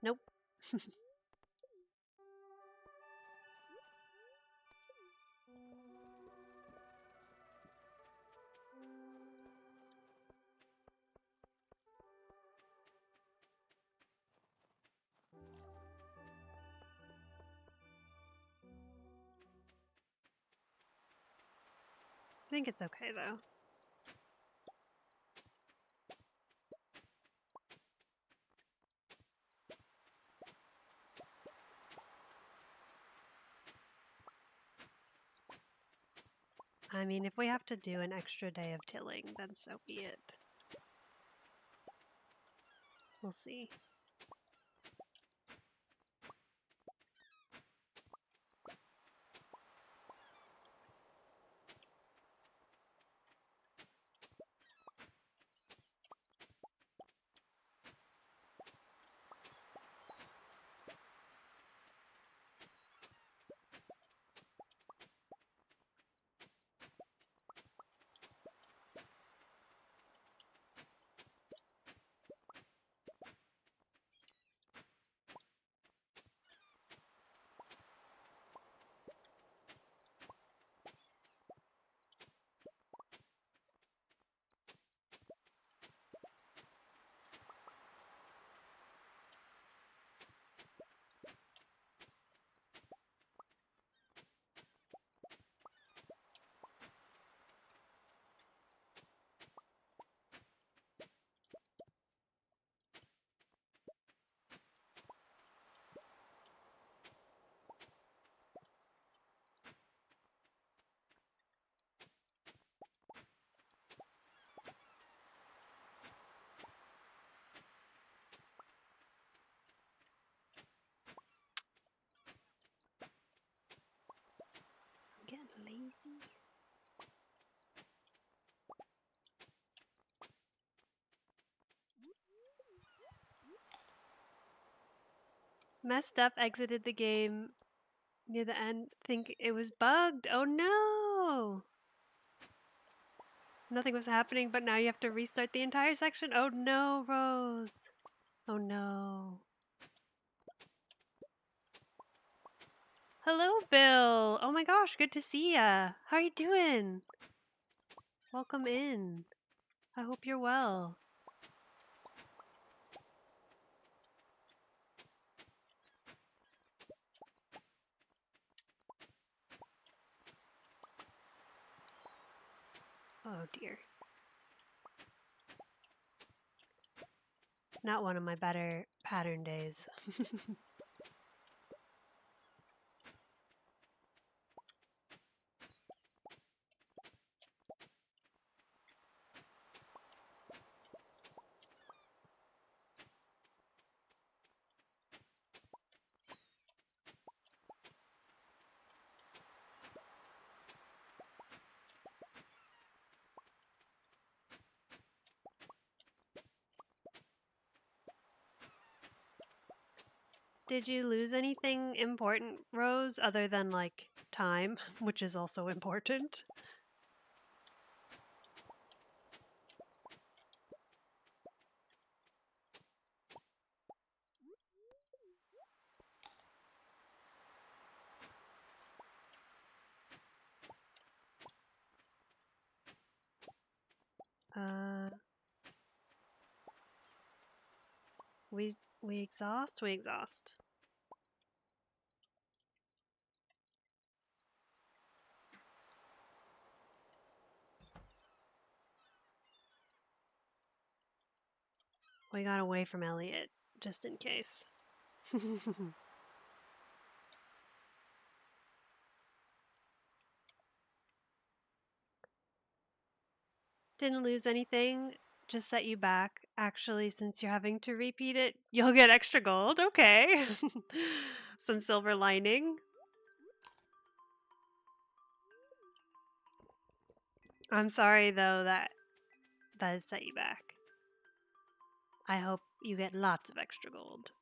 Speaker 1: Nope. I think it's okay though. I mean, if we have to do an extra day of tilling, then so be it. We'll see. Lazy. Messed up, exited the game near the end, think it was bugged. Oh no! Nothing was happening, but now you have to restart the entire section. Oh no, Rose. Oh no. Hello, Bill. Oh my gosh, good to see ya. How are you doing? Welcome in. I hope you're well. Oh dear. Not one of my better pattern days. Did you lose anything important, Rose, other than like time, which is also important? Uh, we exhaust? We exhaust. We got away from Elliot, just in case. Didn't lose anything, just set you back. Actually, since you're having to repeat it, you'll get extra gold. Okay. Some silver lining. I'm sorry though that has set you back. I hope you get lots of extra gold.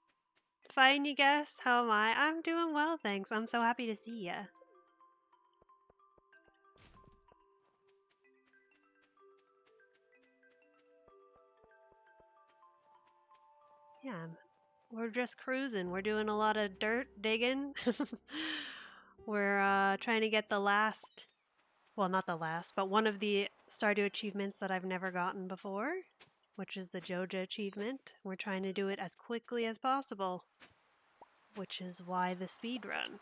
Speaker 1: Fine, you guess. How am I? I'm doing well, thanks. I'm so happy to see ya. Yeah, we're just cruising. We're doing a lot of dirt digging. We're trying to get the last, well, not the last, but one of the Stardew achievements that I've never gotten before, which is the Joja achievement. We're trying to do it as quickly as possible, which is why the speed run.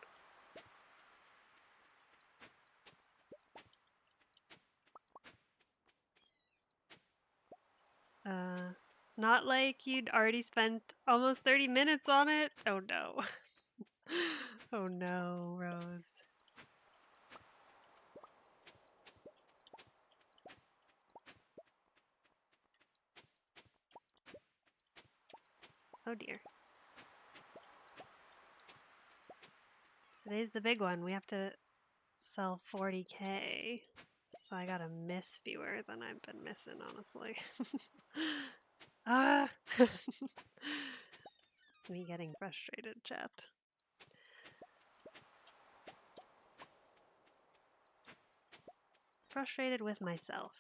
Speaker 1: Not like you'd already spent almost 30 minutes on it. Oh no. Oh no, Rose. Oh dear. Today's the big one. We have to sell 40K. So I gotta miss fewer than I've been missing, honestly. Ah! It's me getting frustrated, chat. Frustrated with myself.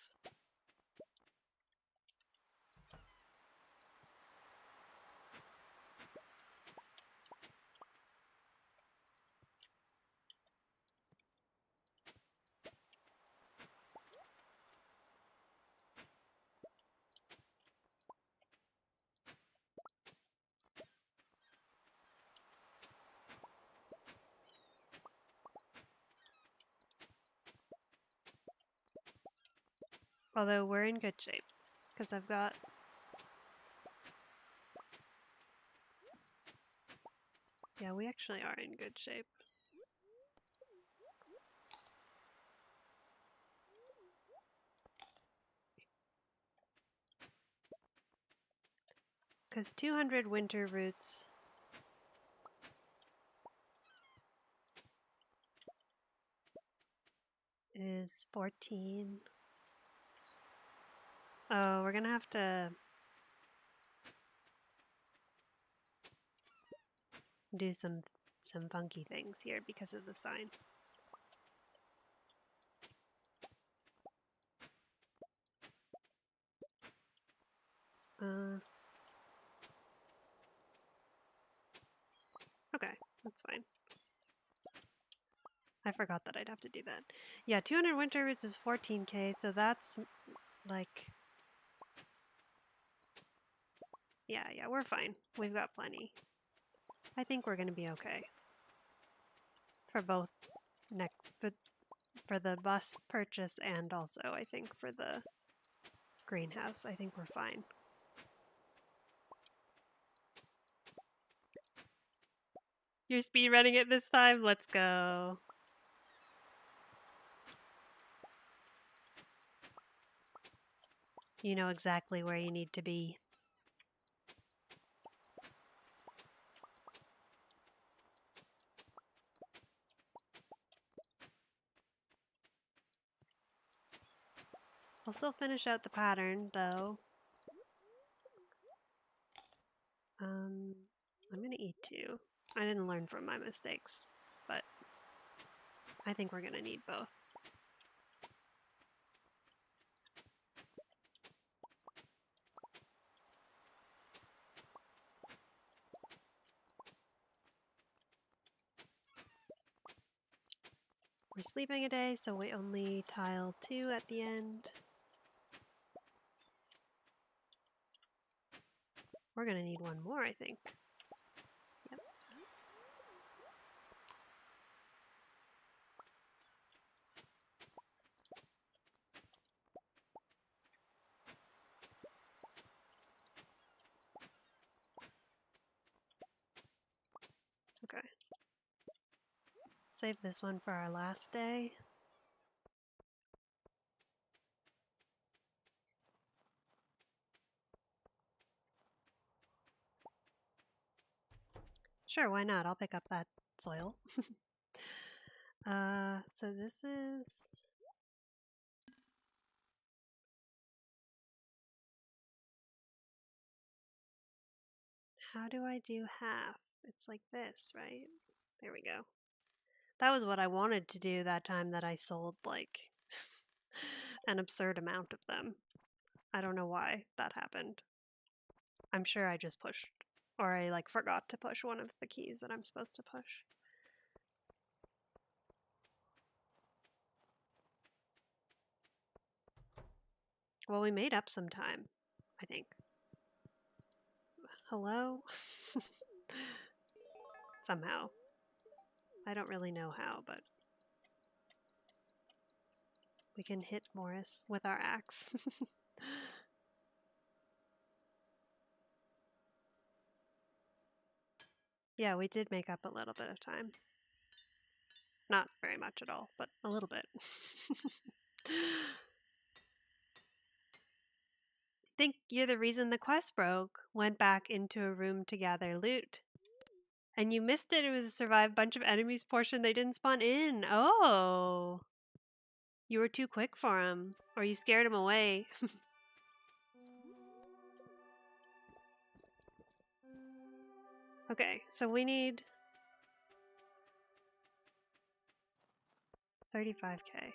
Speaker 1: Although we're in good shape, because I've got... Yeah, we actually are in good shape. Because 200 winter roots... is 14. Oh, we're gonna have to do some funky things here because of the sign. Okay, that's fine. I forgot that I'd have to do that. Yeah, 200 winter roots is 14k, so that's like... Yeah, we're fine. We've got plenty. I think we're gonna be okay. For both for the bus purchase and also I think for the greenhouse. I think we're fine. You're speedrunning it this time? Let's go. You know exactly where you need to be. I'll still finish out the pattern though. I'm gonna eat two. I didn't learn from my mistakes, but I think we're gonna need both. We're sleeping a day, so we only tile 2 at the end. We're gonna need one more, I think. Yep. Okay. Save this one for our last day. Sure, why not? I'll pick up that soil. So this is... How do I do half? It's like this, right? There we go. That was what I wanted to do that time that I sold, like, an absurd amount of them. I don't know why that happened. I'm sure I just pushed, or I, like, forgot to push one of the keys that I'm supposed to push. Well, we made up some time, I think. Hello? Somehow. I don't really know how, but we can hit Morris with our axe. Yeah, we did make up a little bit of time. Not very much at all, but a little bit. Think you're the reason the quest broke. Went back into a room to gather loot. And you missed it. It was a survive bunch of enemies portion. They didn't spawn in. Oh. You were too quick for him. Or you scared him away. Okay, so we need 35k.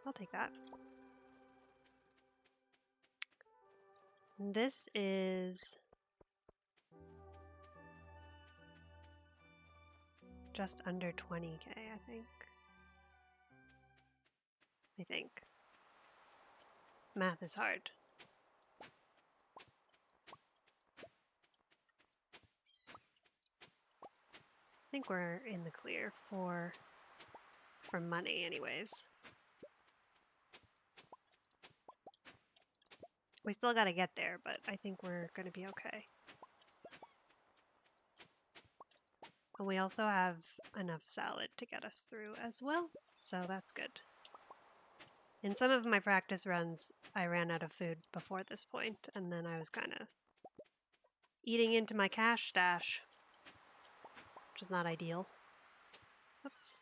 Speaker 1: I'll take that. This is just under 20k, I think. Math is hard. I think we're in the clear for money anyways. We still gotta get there, but I think we're gonna be okay. And we also have enough salad to get us through as well, so that's good. In some of my practice runs, I ran out of food before this point, and then I was kind of eating into my cash stash, which is not ideal. Oops.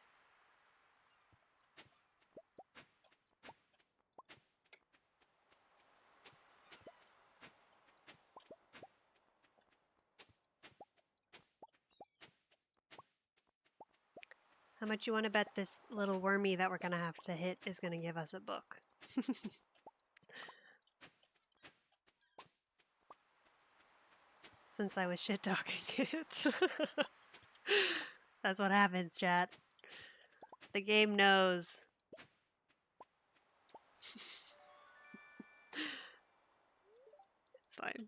Speaker 1: How much you want to bet this little wormy that we're going to have to hit is going to give us a book? Since I was shit-talking it. That's what happens, chat. The game knows. It's fine.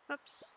Speaker 1: Oops.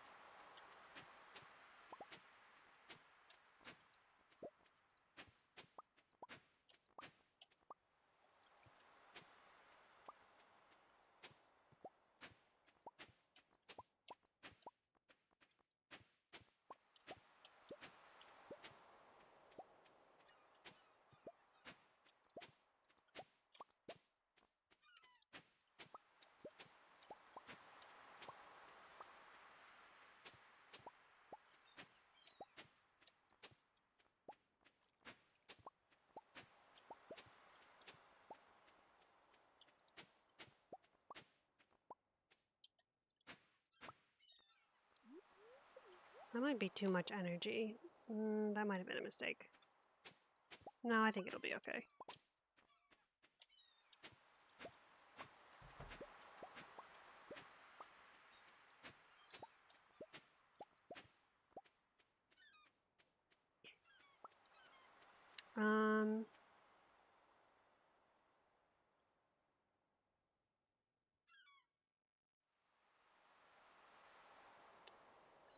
Speaker 1: That might be too much energy. That might have been a mistake. No, I think it'll be okay.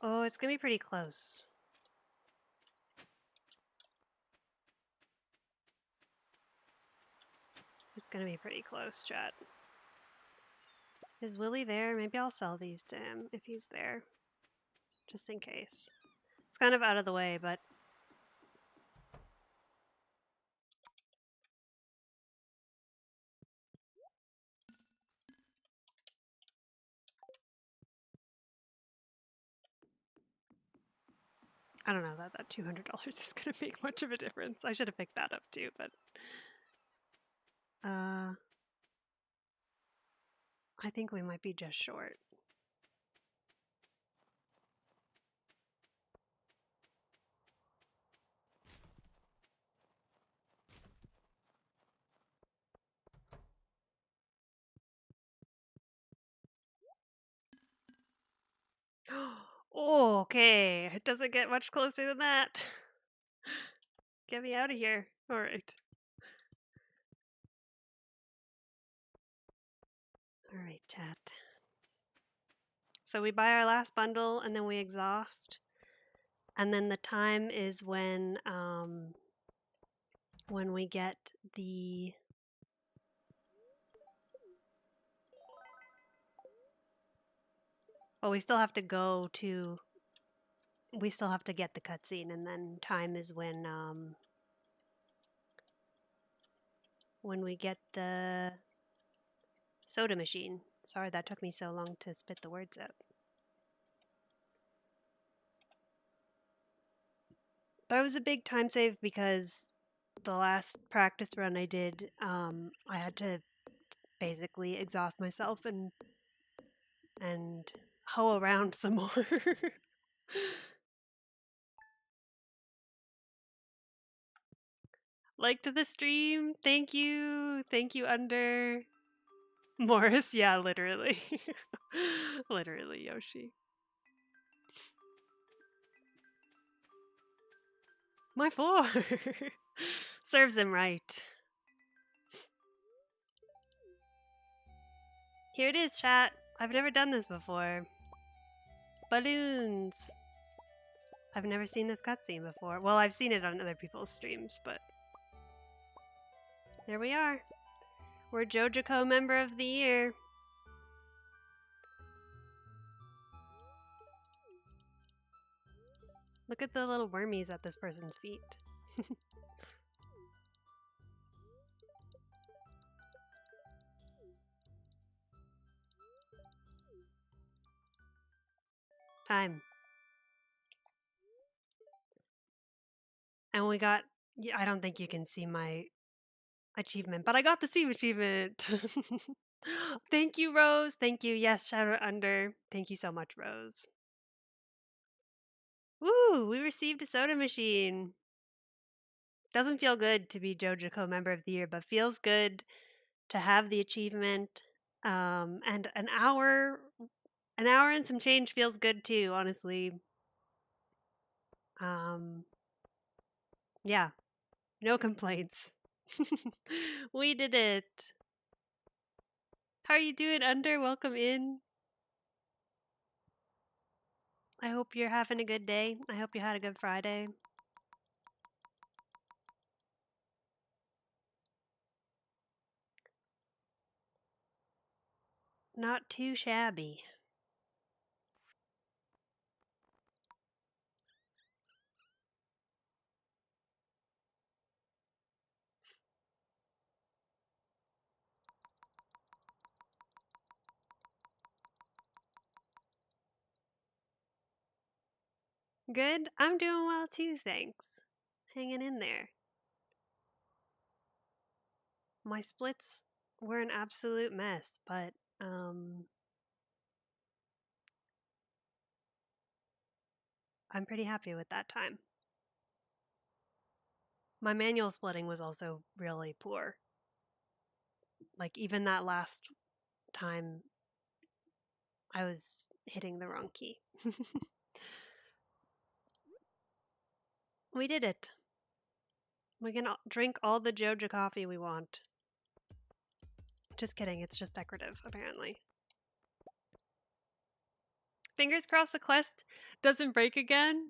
Speaker 1: Oh, it's gonna be pretty close. It's gonna be pretty close, chat. Is Willie there? Maybe I'll sell these to him if he's there. Just in case. It's kind of out of the way, but... I don't know that $200 is gonna make much of a difference. I should have picked that up too, but... I think we might be just short. Oh, okay. It doesn't get much closer than that. Get me out of here. All right. All right, chat. So we buy our last bundle and then we exhaust. And then the time is when we get the... Oh, we still have to go to... We still have to get the cutscene, and then time is when we get the soda machine. Sorry, that took me so long to spit the words out. That was a big time save because the last practice run I did, I had to basically exhaust myself and hoe around some more. Liked the stream. Thank you. Thank you, Under. Morris, yeah, literally. Literally, Yoshi. My floor! Serves him right. Here it is, chat. I've never done this before. Balloons. I've never seen this cutscene before. Well, I've seen it on other people's streams, but there we are. We're Joja Member of the Year. Look at the little wormies at this person's feet. Time. And we got, I don't think you can see my achievement, but I got the Steam achievement. Thank you, Rose. Thank you. Yes, shout out Under. Thank you so much, Rose. Woo! We received a soda machine. Doesn't feel good to be Joja Member of the Year, but feels good to have the achievement. And an hour and some change feels good too, honestly. Yeah, no complaints. We did it. How are you doing, Under? Welcome in. I hope you're having a good day. I hope you had a good Friday. Not too shabby. Good? I'm doing well too, thanks. Hanging in there. My splits were an absolute mess, but I'm pretty happy with that time. My manual splitting was also really poor. Like, even that last time, I was hitting the wrong key. We did it. We can drink all the Joja coffee we want. Just kidding, it's just decorative, apparently. Fingers crossed the quest doesn't break again.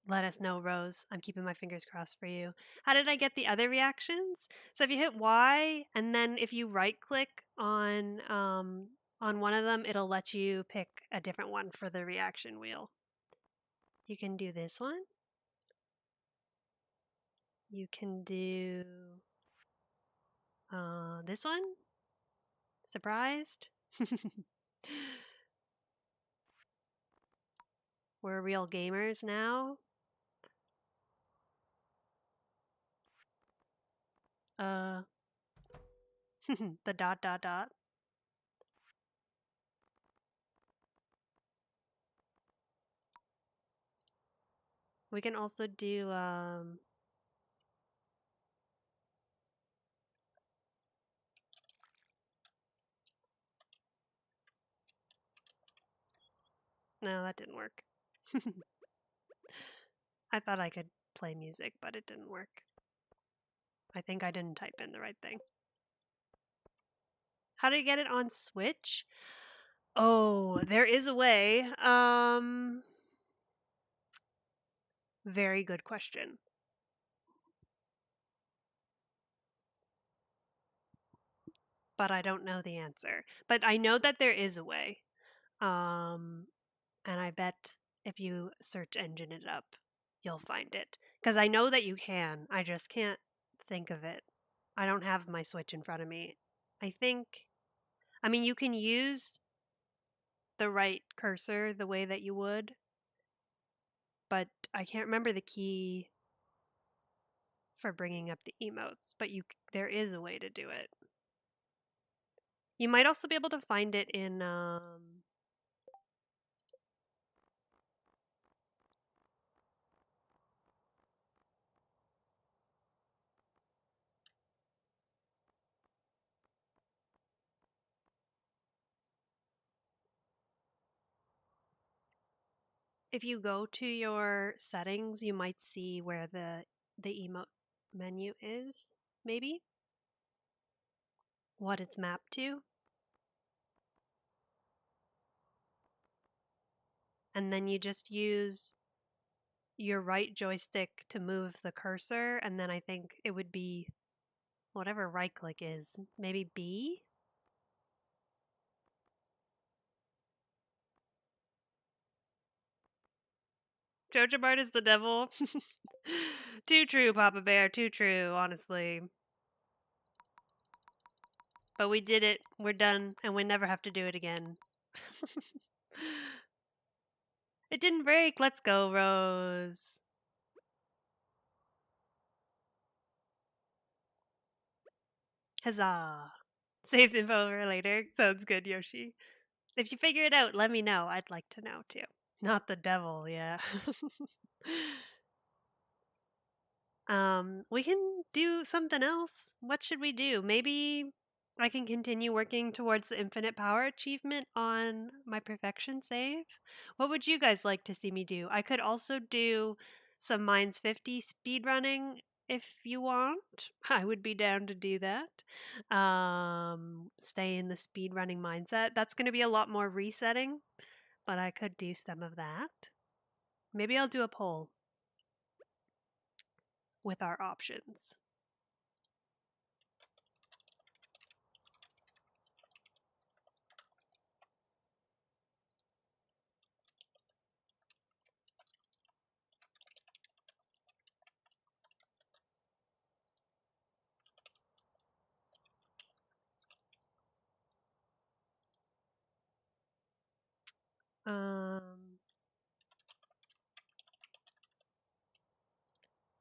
Speaker 1: Let us know, Rose. I'm keeping my fingers crossed for you. How did I get the other reactions? So if you hit Y and then if you right click on one of them, it'll let you pick a different one for the reaction wheel. You can do this one. You can do this one. Surprised? We're real gamers now. The dot dot dot. We can also do no, that didn't work. I thought I could play music, but it didn't work. I think I didn't type in the right thing. How do you get it on Switch? Oh, there is a way. Very good question. But I don't know the answer. But I know that there is a way. And I bet if you search engine it up, you'll find it. Because I know that you can. I just can't think of it. I don't have my Switch in front of me. I mean, you can use the right cursor the way that you would, but I can't remember the key for bringing up the emotes, but there is a way to do it. You might also be able to find it in if you go to your settings, you might see where the emote menu is, maybe what it's mapped to. And then you just use your right joystick to move the cursor, and then I think it would be whatever right click is, maybe B? Joja Bart is the devil. Too true, Papa Bear, too true, honestly. But we did it, we're done, and we never have to do it again. It didn't break, let's go, Rose. Huzzah. Saved info for later. Sounds good, Yoshi. If you figure it out, let me know. I'd like to know too. Not the devil, yeah. We can do something else. What should we do? Maybe I can continue working towards the infinite power achievement on my perfection save. What would you guys like to see me do? I could also do some Mines 50 speedrunning if you want. I would be down to do that. Stay in the speedrunning mindset. That's going to be a lot more resetting, but I could do some of that. Maybe I'll do a poll with our options.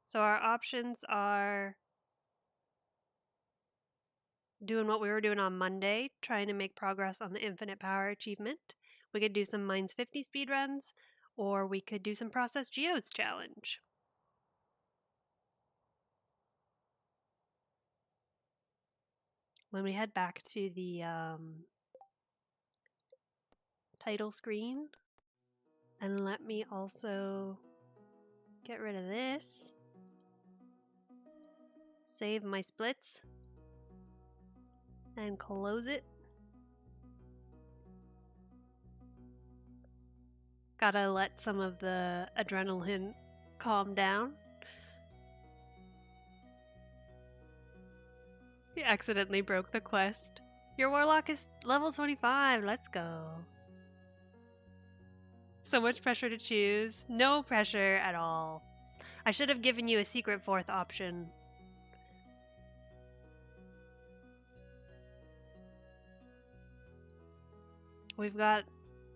Speaker 1: So our options are doing what we were doing on Monday, trying to make progress on the infinite power achievement. We could do some Mines 50 speedruns, or we could do some Process Geodes challenge. When we head back to the title screen, and let me also get rid of this. Save my splits and close it. Gotta let some of the adrenaline calm down. You accidentally broke the quest. Your warlock is level 25. Let's go. So much pressure to choose. No pressure at all. I should have given you a secret fourth option. We've got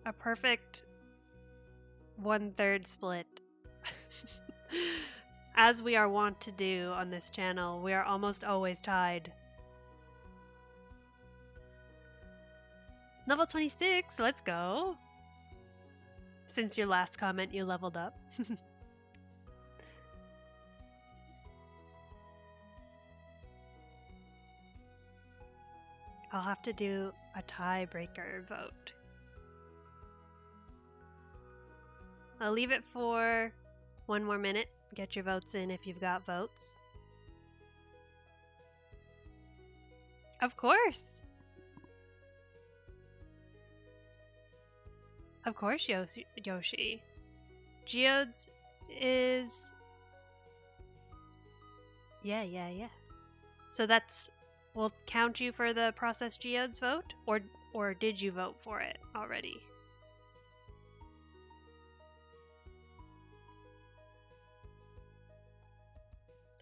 Speaker 1: a perfect 1/3 split. As we are wont to do on this channel, we are almost always tied. Level 26, let's go. Since your last comment, you leveled up. I'll have to do a tiebreaker vote. I'll leave it for one more minute. Get your votes in if you've got votes. Of course! Of course, Yoshi. Geodes is... Yeah. So that's... We'll count you for the Process Geodes vote? Or did you vote for it already?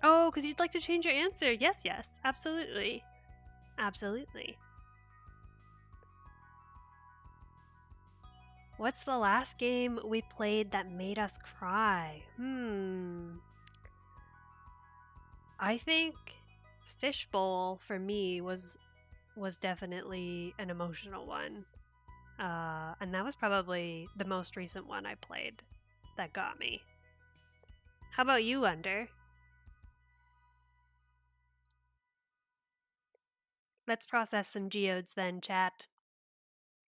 Speaker 1: Oh, because you'd like to change your answer. Yes, absolutely. Absolutely. What's the last game we played that made us cry? I think Fishbowl for me was definitely an emotional one. And that was probably the most recent one I played that got me. How about you, Under? Let's process some geodes then, chat.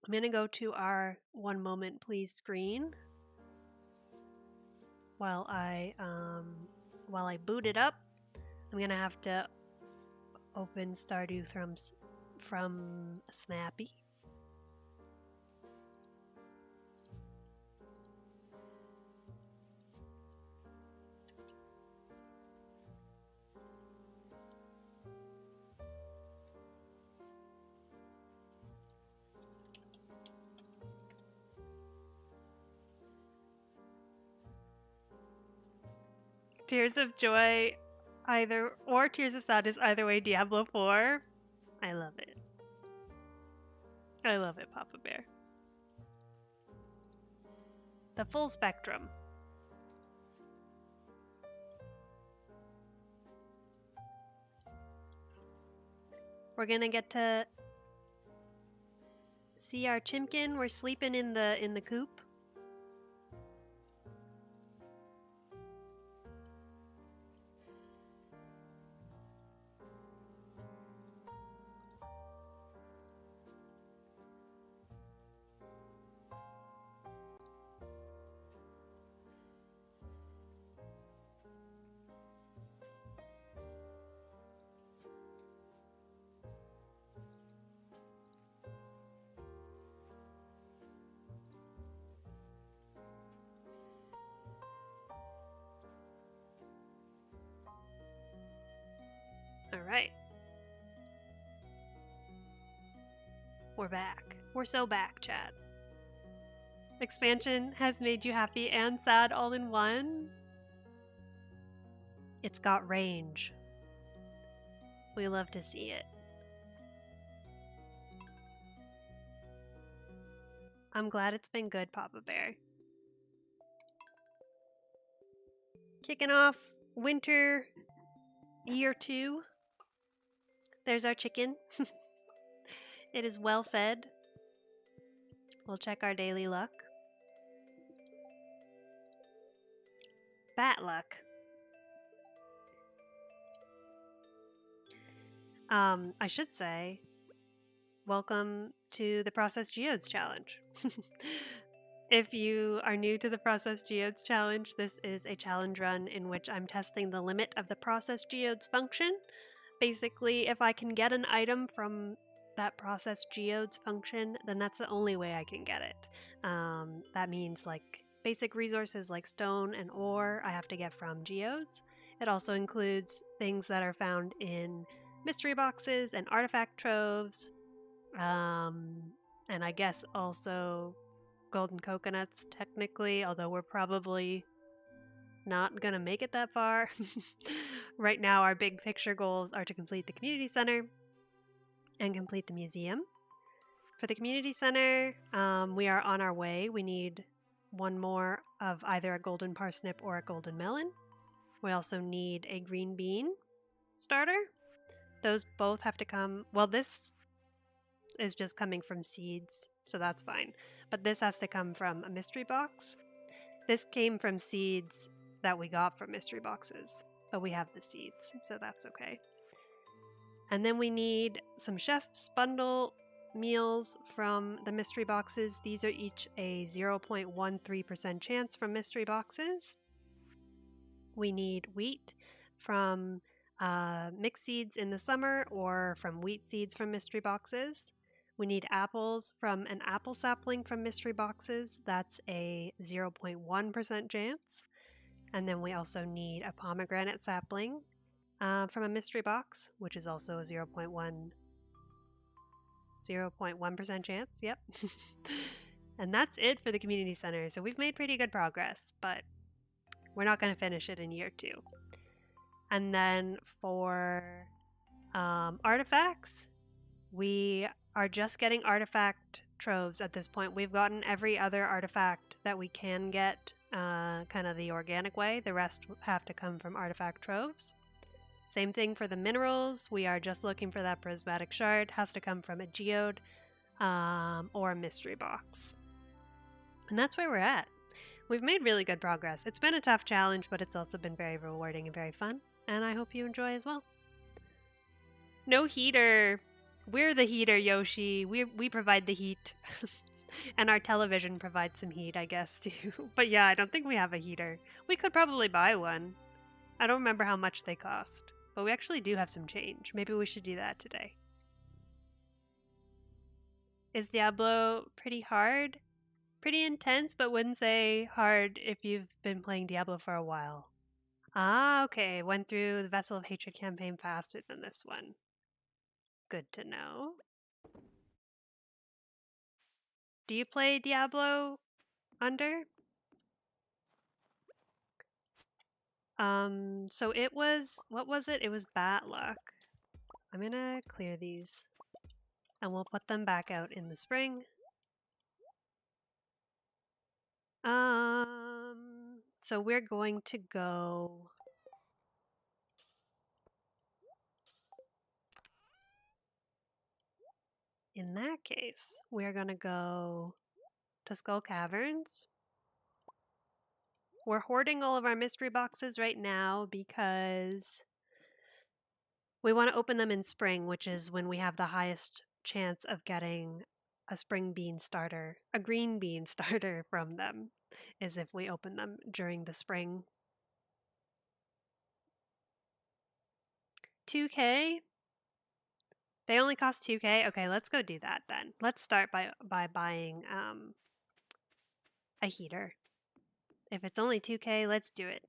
Speaker 1: I'm gonna go to our one moment please screen while I boot it up. I'm gonna have to open Stardew from Snappy. Tears of Joy, or Tears of Sadness, either way, Diablo 4. I love it. I love it, Papa Bear. The full spectrum. We're gonna get to see our chimkin. We're sleeping in the coop. All right. We're back. We're so back, chat. Expansion has made you happy and sad all in one. It's got range. We love to see it. I'm glad it's been good, Papa Bear. Kicking off winter year 2. There's our chicken. It is well fed. We'll check our daily luck. Bat luck. I should say, welcome to the Processed Geodes Challenge. If you are new to the Processed Geodes Challenge, this is a challenge run in which I'm testing the limit of the Processed Geodes function. Basically, if I can get an item from that Processed Geodes function, then that's the only way I can get it. That means like basic resources like stone and ore I have to get from geodes. It also includes things that are found in mystery boxes and artifact troves, and I guess also golden coconuts technically, although we're probably not gonna make it that far. Right now our big picture goals are to complete the community center and complete the museum. For the community center, we are on our way. We need one more of either a golden parsnip or a golden melon. We also need a green bean starter. Those both have to come. Well, this is just coming from seeds, so that's fine. But this has to come from a mystery box. This came from seeds that we got from mystery boxes, but we have the seeds, so that's okay. And then we need some chef's bundle meals from the mystery boxes. These are each a 0.13% chance from mystery boxes. We need wheat from mixed seeds in the summer or from wheat seeds from mystery boxes. We need apples from an apple sapling from mystery boxes. That's a 0.1% chance. And then we also need a pomegranate sapling from a mystery box, which is also a 0.1% chance. Yep. And that's it for the community center. So we've made pretty good progress, but we're not going to finish it in year 2. And then for artifacts, we are just getting artifact troves at this point. We've gotten every other artifact that we can get kind of the organic way. The rest have to come from artifact troves. Same thing for the minerals. We are just looking for that prismatic shard. Has to come from a geode or a mystery box. And that's where we're at. We've made really good progress. It's been a tough challenge, but it's also been very rewarding and very fun. And I hope you enjoy as well. No heater. We're the heater, Yoshi. We provide the heat. And our television provides some heat, I guess, too. But yeah, I don't think we have a heater. We could probably buy one. I don't remember how much they cost. But we actually do have some change. Maybe we should do that today. Is Diablo pretty hard? Pretty intense, but wouldn't say hard if you've been playing Diablo for a while. Ah, okay. Went through the Vessel of Hatred campaign faster than this one. Good to know. Do you play Diablo under? So it was, what was it? It was bad luck. I'm gonna clear these and we'll put them back out in the spring. So we're going to go in that case, we're gonna go to Skull Caverns. We're hoarding all of our mystery boxes right now because we want to open them in spring, which is when we have the highest chance of getting a spring bean starter, a green bean starter from them, is if we open them during the spring. 2K? They only cost 2K? Okay, let's go do that then. Let's start by buying a heater. If it's only 2K, let's do it.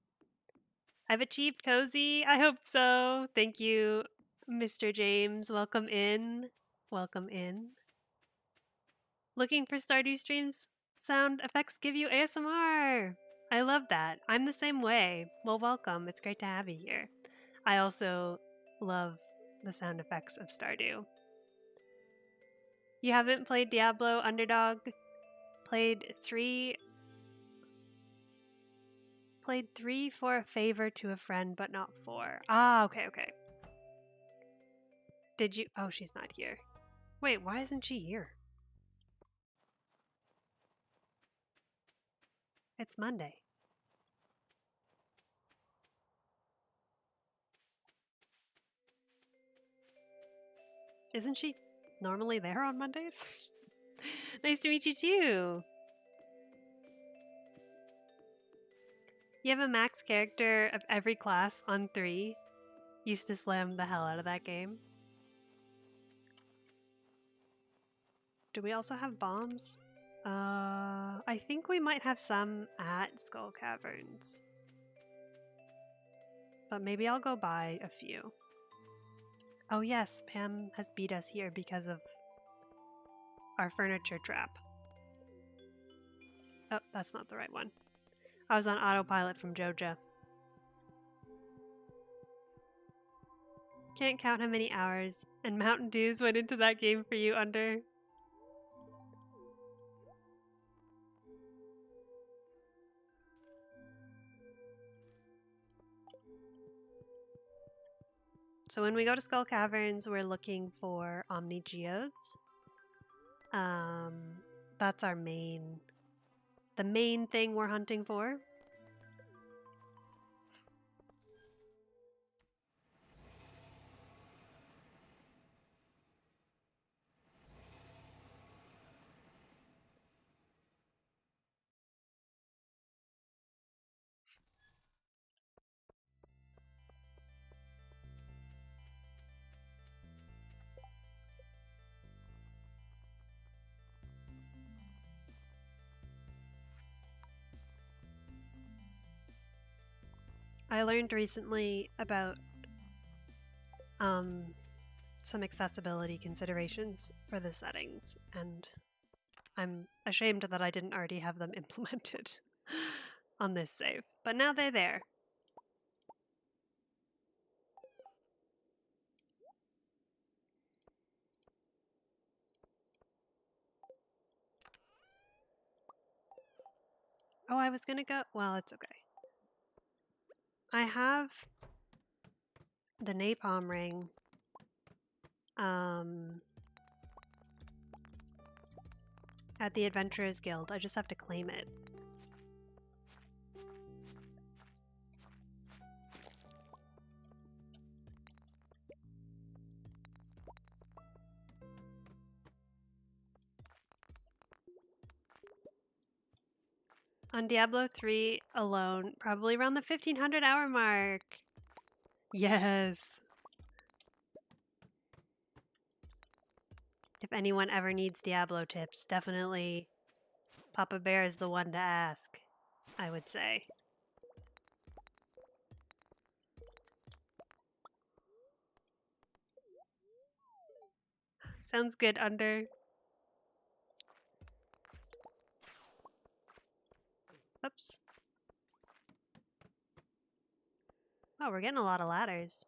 Speaker 1: I've achieved cozy. I hope so. Thank you, Mr. James. Welcome in. Welcome in. Looking for Stardew streams? Sound effects give you ASMR. I love that. I'm the same way. Well, welcome. It's great to have you here. I also love the sound effects of Stardew. You haven't played Diablo Underdog? Played three for a favor to a friend, but not 4. Ah, okay. Did you? Oh, she's not here. Wait, why isn't she here? It's Monday. Isn't she normally there on Mondays? Nice to meet you too. You have a max character of every class on 3. Used to slam the hell out of that game. Do we also have bombs? I think we might have some at Skull Caverns. But maybe I'll go buy a few. Oh yes, Pam has beat us here because of our furniture trap. Oh, that's not the right one. I was on autopilot from Joja. Can't count how many hours and Mountain Dews went into that game for you, Under. So when we go to Skull Caverns, we're looking for Omni Geodes. That's the main thing we're hunting for. I learned recently about some accessibility considerations for the settings, and I'm ashamed that I didn't already have them implemented on this save. But now they're there. Oh, I was gonna go. Well, it's okay. I have the napalm ring. At the Adventurers Guild. I just have to claim it. On Diablo 3 alone, probably around the 1500 hour mark. Yes. If anyone ever needs Diablo tips, definitely Papa Bear is the one to ask, I would say. Sounds good, Under. Oops. Oh, we're getting a lot of ladders.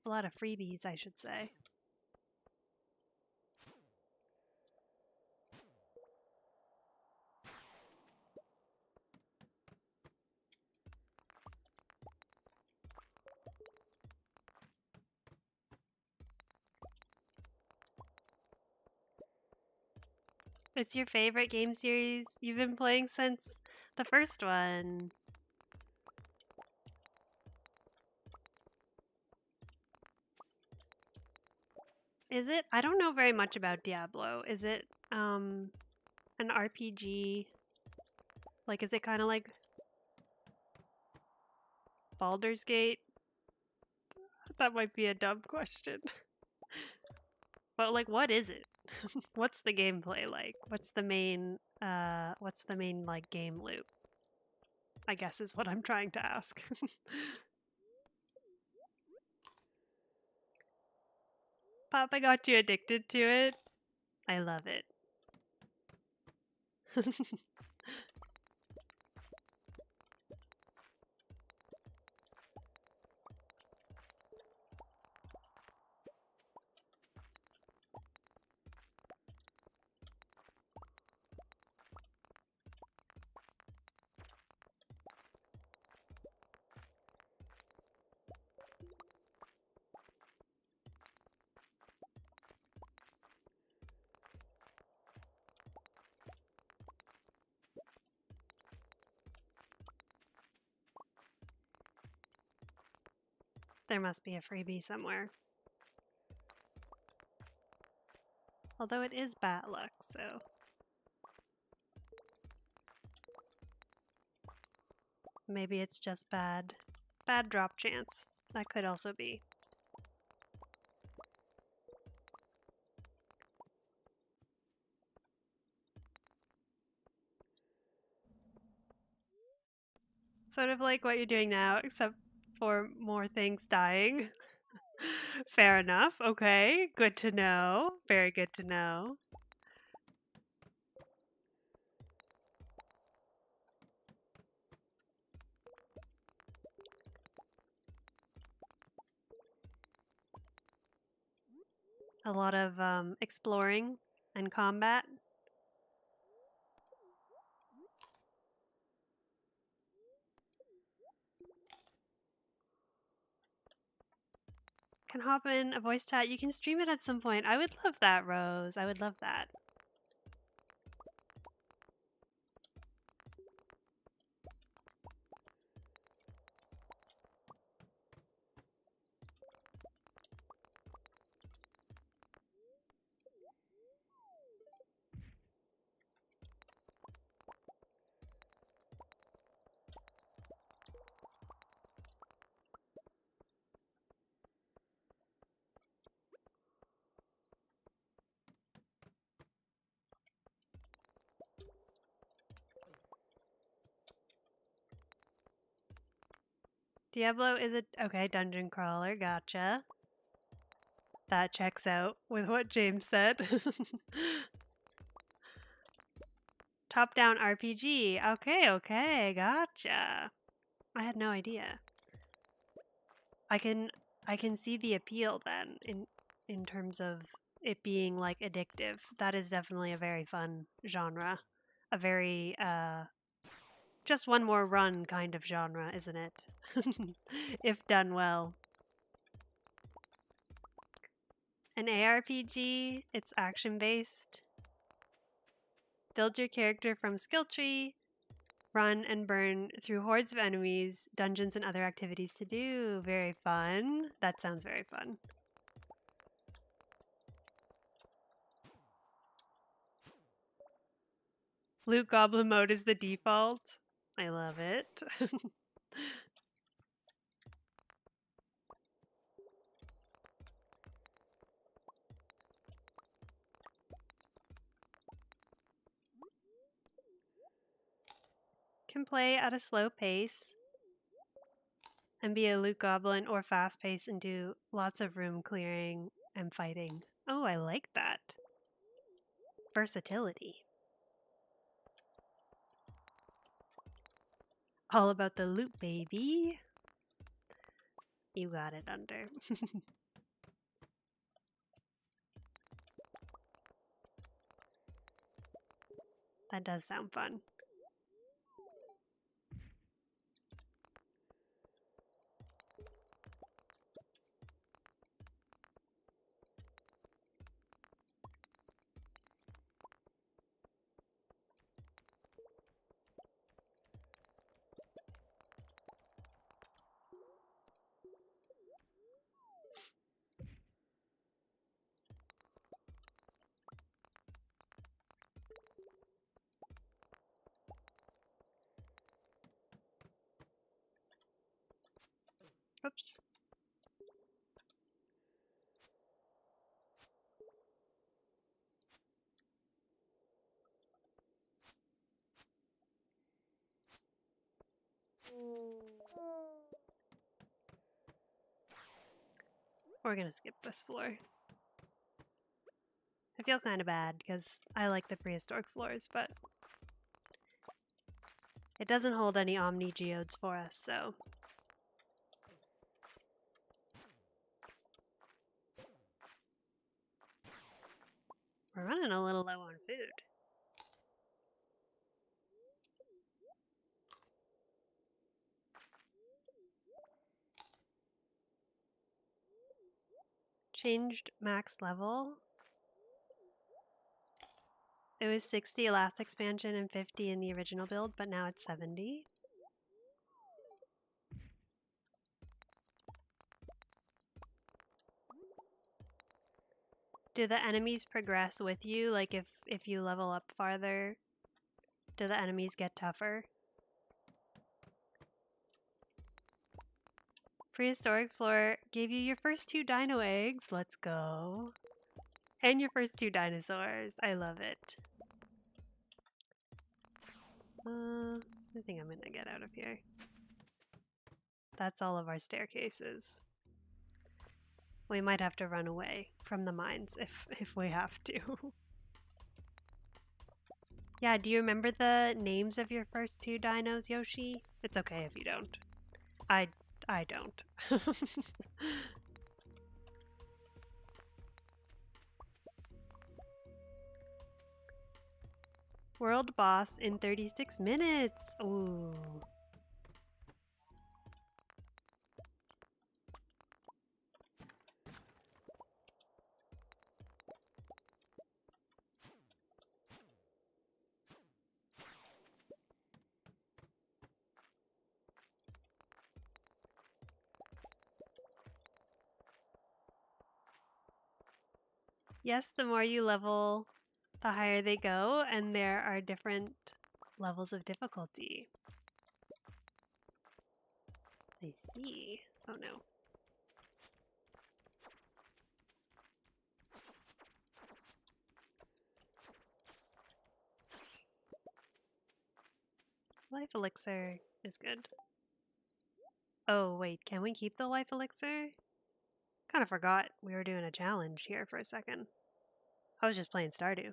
Speaker 1: A lot of freebies, I should say. It's your favorite game series you've been playing since the first one. Is it? I don't know very much about Diablo. Is it an RPG? Like, is it kind of like Baldur's Gate? That might be a dumb question. But like, what is it? What's the gameplay like? What's the main like game loop? I guess is what I'm trying to ask. Papa got you addicted to it. I love it. There must be a freebie somewhere. Although it is bad luck, so. Maybe it's just bad drop chance. That could also be. Sort of like what you're doing now, except for more things dying. Fair enough. Okay. Good to know. Very good to know. A lot of exploring and combat. Can hop in a voice chat. You can stream it at some point. I would love that, Rose. I would love that. Diablo is a okay dungeon crawler. Gotcha. That checks out with what James said. Top-down RPG. Okay, gotcha. I had no idea. I can see the appeal then in terms of it being like addictive. That is definitely a very fun genre. A very just one more run kind of genre, isn't it? If done well. An ARPG, it's action based. Build your character from skill tree. Run and burn through hordes of enemies, dungeons, and other activities to do. Very fun. That sounds very fun. Loot Goblin mode is the default. I love it. Can play at a slow pace and be a loot goblin, or fast pace and do lots of room clearing and fighting. Oh, I like that. Versatility. All about the loot, baby. You got it, Under. That does sound fun. Oops. We're gonna skip this floor. I feel kind of bad because I like the prehistoric floors, but it doesn't hold any Omni Geodes for us, so. We're running a little low on food. Changed max level. It was 60 last expansion and 50 in the original build, but now it's 70. Do the enemies progress with you? Like if you level up farther, do the enemies get tougher? Prehistoric floor gave you your first 2 dino eggs. Let's go. And your first 2 dinosaurs. I love it. I think I'm gonna get out of here. That's all of our staircases. We might have to run away from the mines if we have to. Yeah, do you remember the names of your first 2 dinos, Yoshi? It's okay if you don't. I don't. World boss in 36 minutes. Ooh. Yes, the more you level, the higher they go, and there are different levels of difficulty. I see. Oh no. Life elixir is good. Oh wait, can we keep the life elixir? Kind of forgot we were doing a challenge here for a second. I was just playing Stardew.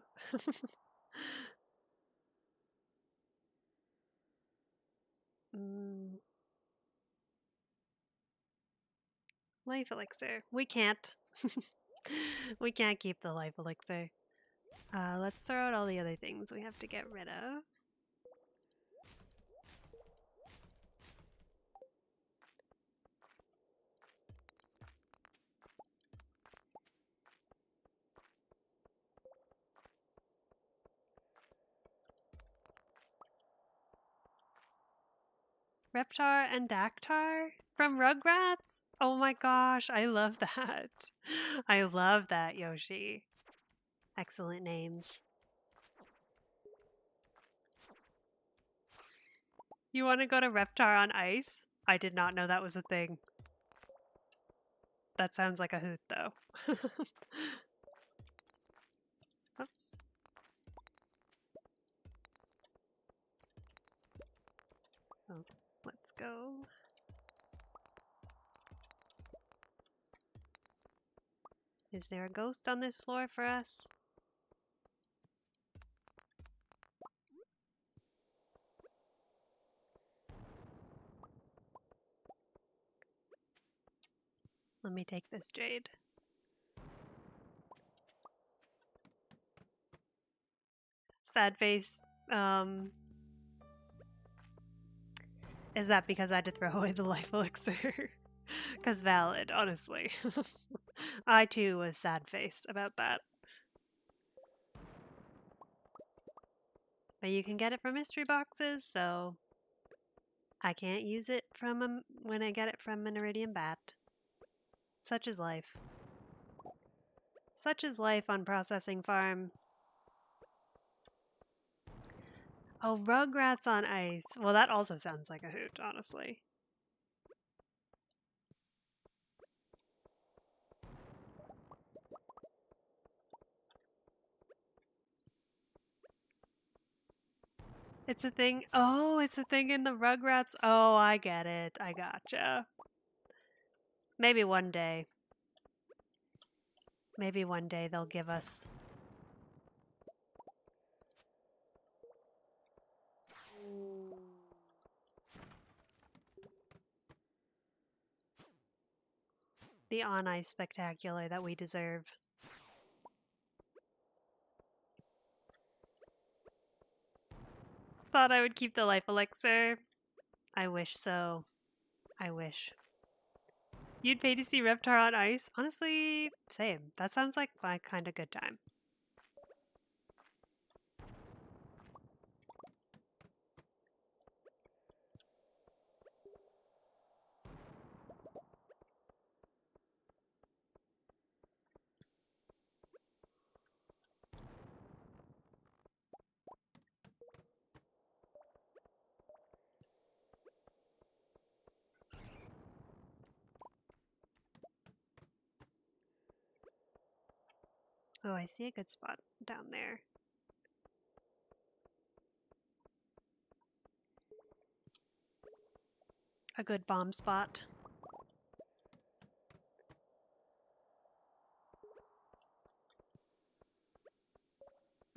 Speaker 1: Life elixir. We can't. We can't keep the life elixir. Let's throw out all the other things we have to get rid of. Reptar and Dactar from Rugrats? Oh my gosh, I love that. I love that, Yoshi. Excellent names. You want to go to Reptar on ice? I did not know that was a thing. That sounds like a hoot, though. Oops. Oh, let's go. Is there a ghost on this floor for us? Let me take this jade. Sad face. Is that because I had to throw away the life elixir? Because valid, honestly. I too was sad faced about that. But you can get it from mystery boxes, so I can't use it from when I get it from an iridium bat. Such is life. Such is life on Processing Farm. Oh, Rugrats on ice. Well, that also sounds like a hoot, honestly. It's a thing. Oh, it's a thing in the Rugrats. Oh, I get it. I gotcha. Maybe one day. Maybe one day they'll give us. The on ice spectacular that we deserve. Thought I would keep the life elixir. I wish so. I wish. You'd pay to see Reptar on ice? Honestly, same. That sounds like my kind of good time. Oh, I see a good spot down there. A good bomb spot.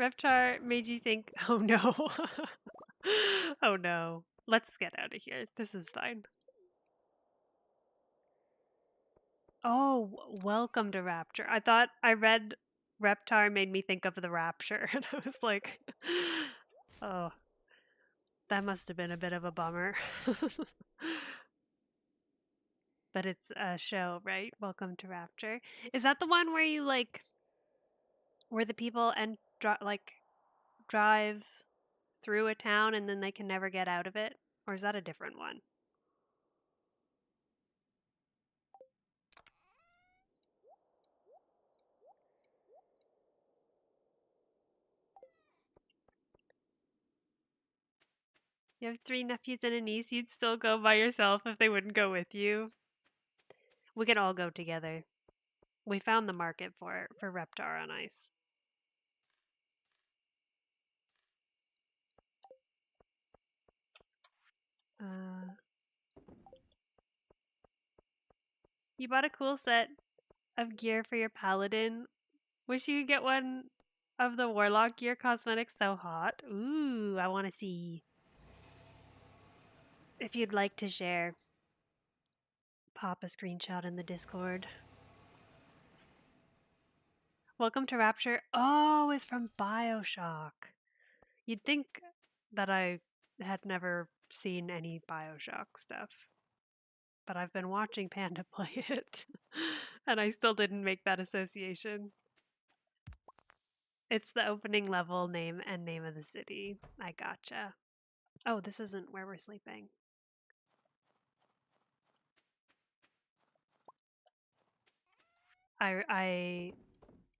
Speaker 1: Reptar made you think, oh no. Oh no. Let's get out of here. This is fine. Oh, welcome to Rapture. I thought I read Reptar made me think of the Rapture, and I was like, oh, that must have been a bit of a bummer. But it's a show, right? Welcome to Rapture. Is that the one where you like, where the people and drive through a town and then they can never get out of it? Or is that a different one? You have 3 nephews and a niece. You'd still go by yourself if they wouldn't go with you. We could all go together. We found the market for Reptar on ice. You bought a cool set of gear for your paladin. Wish you could get one of the warlock gear cosmetics. So hot. Ooh, I want to see. If you'd like to share, pop a screenshot in the Discord. Welcome to Rapture. Oh, it's from BioShock. You'd think that I had never seen any BioShock stuff, but I've been watching Panda play it, and I still didn't make that association. It's the opening level name and name of the city. I gotcha. Oh, this isn't where we're sleeping.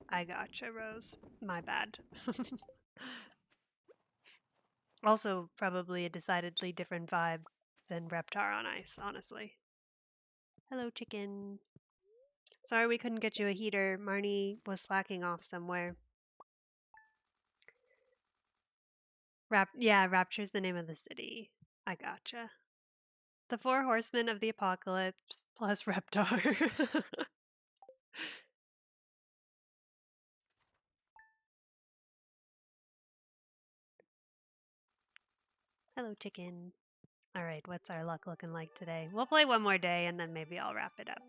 Speaker 1: I gotcha, Rose. My bad. Also, probably a decidedly different vibe than Reptar on Ice, honestly. Hello, chicken. Sorry we couldn't get you a heater. Marnie was slacking off somewhere. Yeah, Rapture's the name of the city. I gotcha. The Four Horsemen of the Apocalypse plus Reptar. Hello, chicken. Alright, what's our luck looking like today? We'll play one more day and then maybe I'll wrap it up.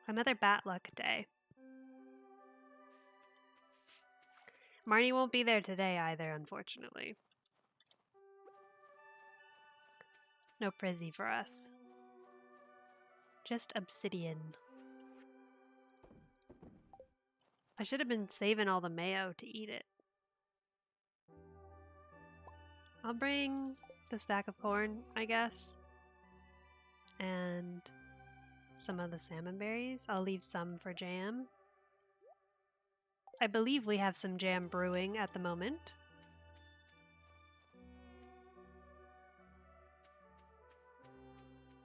Speaker 1: Another bat luck day. Marnie won't be there today either, unfortunately. No Prizzy for us. Just obsidian. I should have been saving all the mayo to eat it. I'll bring the stack of corn, I guess. And some of the salmon berries. I'll leave some for jam. I believe we have some jam brewing at the moment.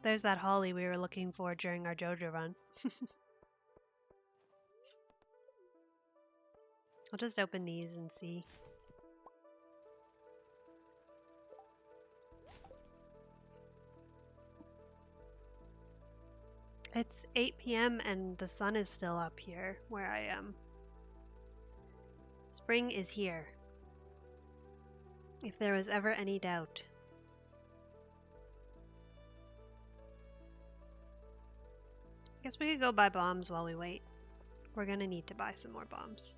Speaker 1: There's that holly we were looking for during our Joja run. I'll just open these and see. It's 8 p.m. and the sun is still up here where I am. Spring is here. If there was ever any doubt. Guess we could go buy bombs while we wait. We're gonna need to buy some more bombs.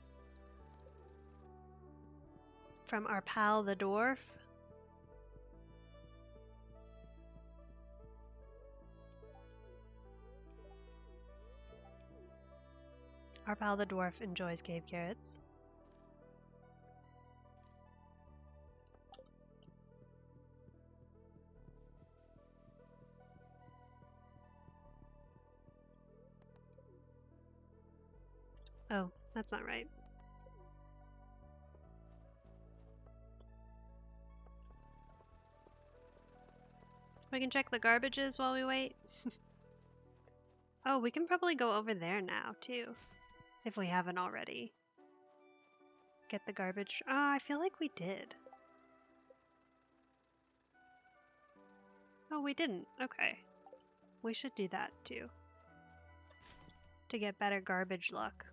Speaker 1: From our pal the dwarf. Our pal the dwarf enjoys cave carrots. Oh, that's not right. We can check the garbages while we wait. Oh, we can probably go over there now, too. If we haven't already. Get the garbage. Oh, I feel like we did. Oh, we didn't. Okay. We should do that, too. To get better garbage luck.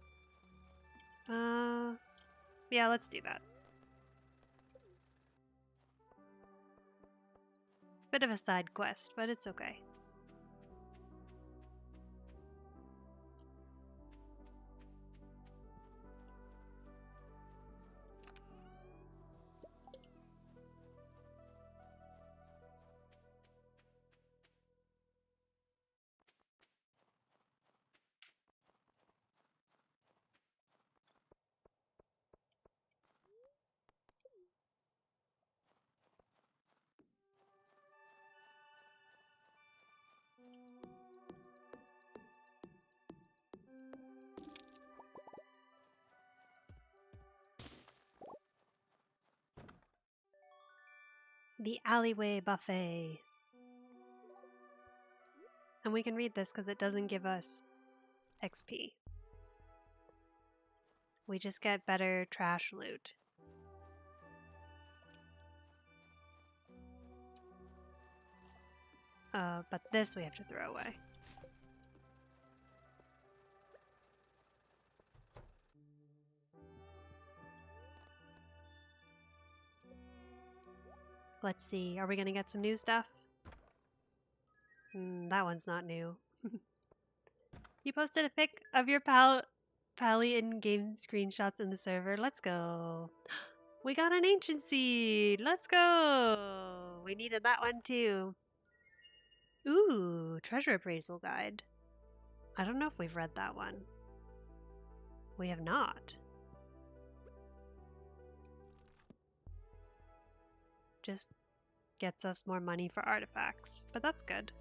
Speaker 1: Yeah, let's do that. Bit of a side quest, but it's okay. The alleyway buffet. And we can read this because it doesn't give us XP. We just get better trash loot. But this we have to throw away. Let's see, are we gonna get some new stuff? That one's not new. You posted a pic of your pal Pally in-game screenshots in the server. Let's go. We got an ancient seed. Let's go. We needed that one too. Ooh, treasure appraisal guide. I don't know if we've read that one. We have not. Just gets us more money for artifacts, but that's good.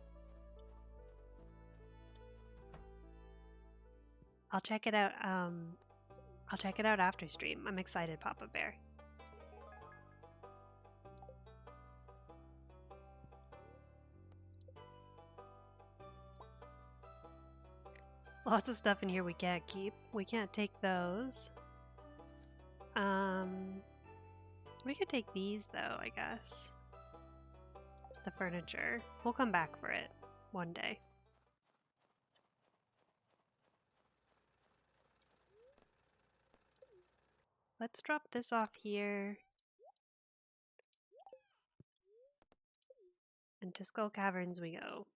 Speaker 1: I'll check it out. I'll check it out after stream. I'm excited, Papa Bear. Lots of stuff in here we can't keep. We can't take those. We could take these though, I guess. The furniture. We'll come back for it one day. Let's drop this off here. And to Skull Caverns we go.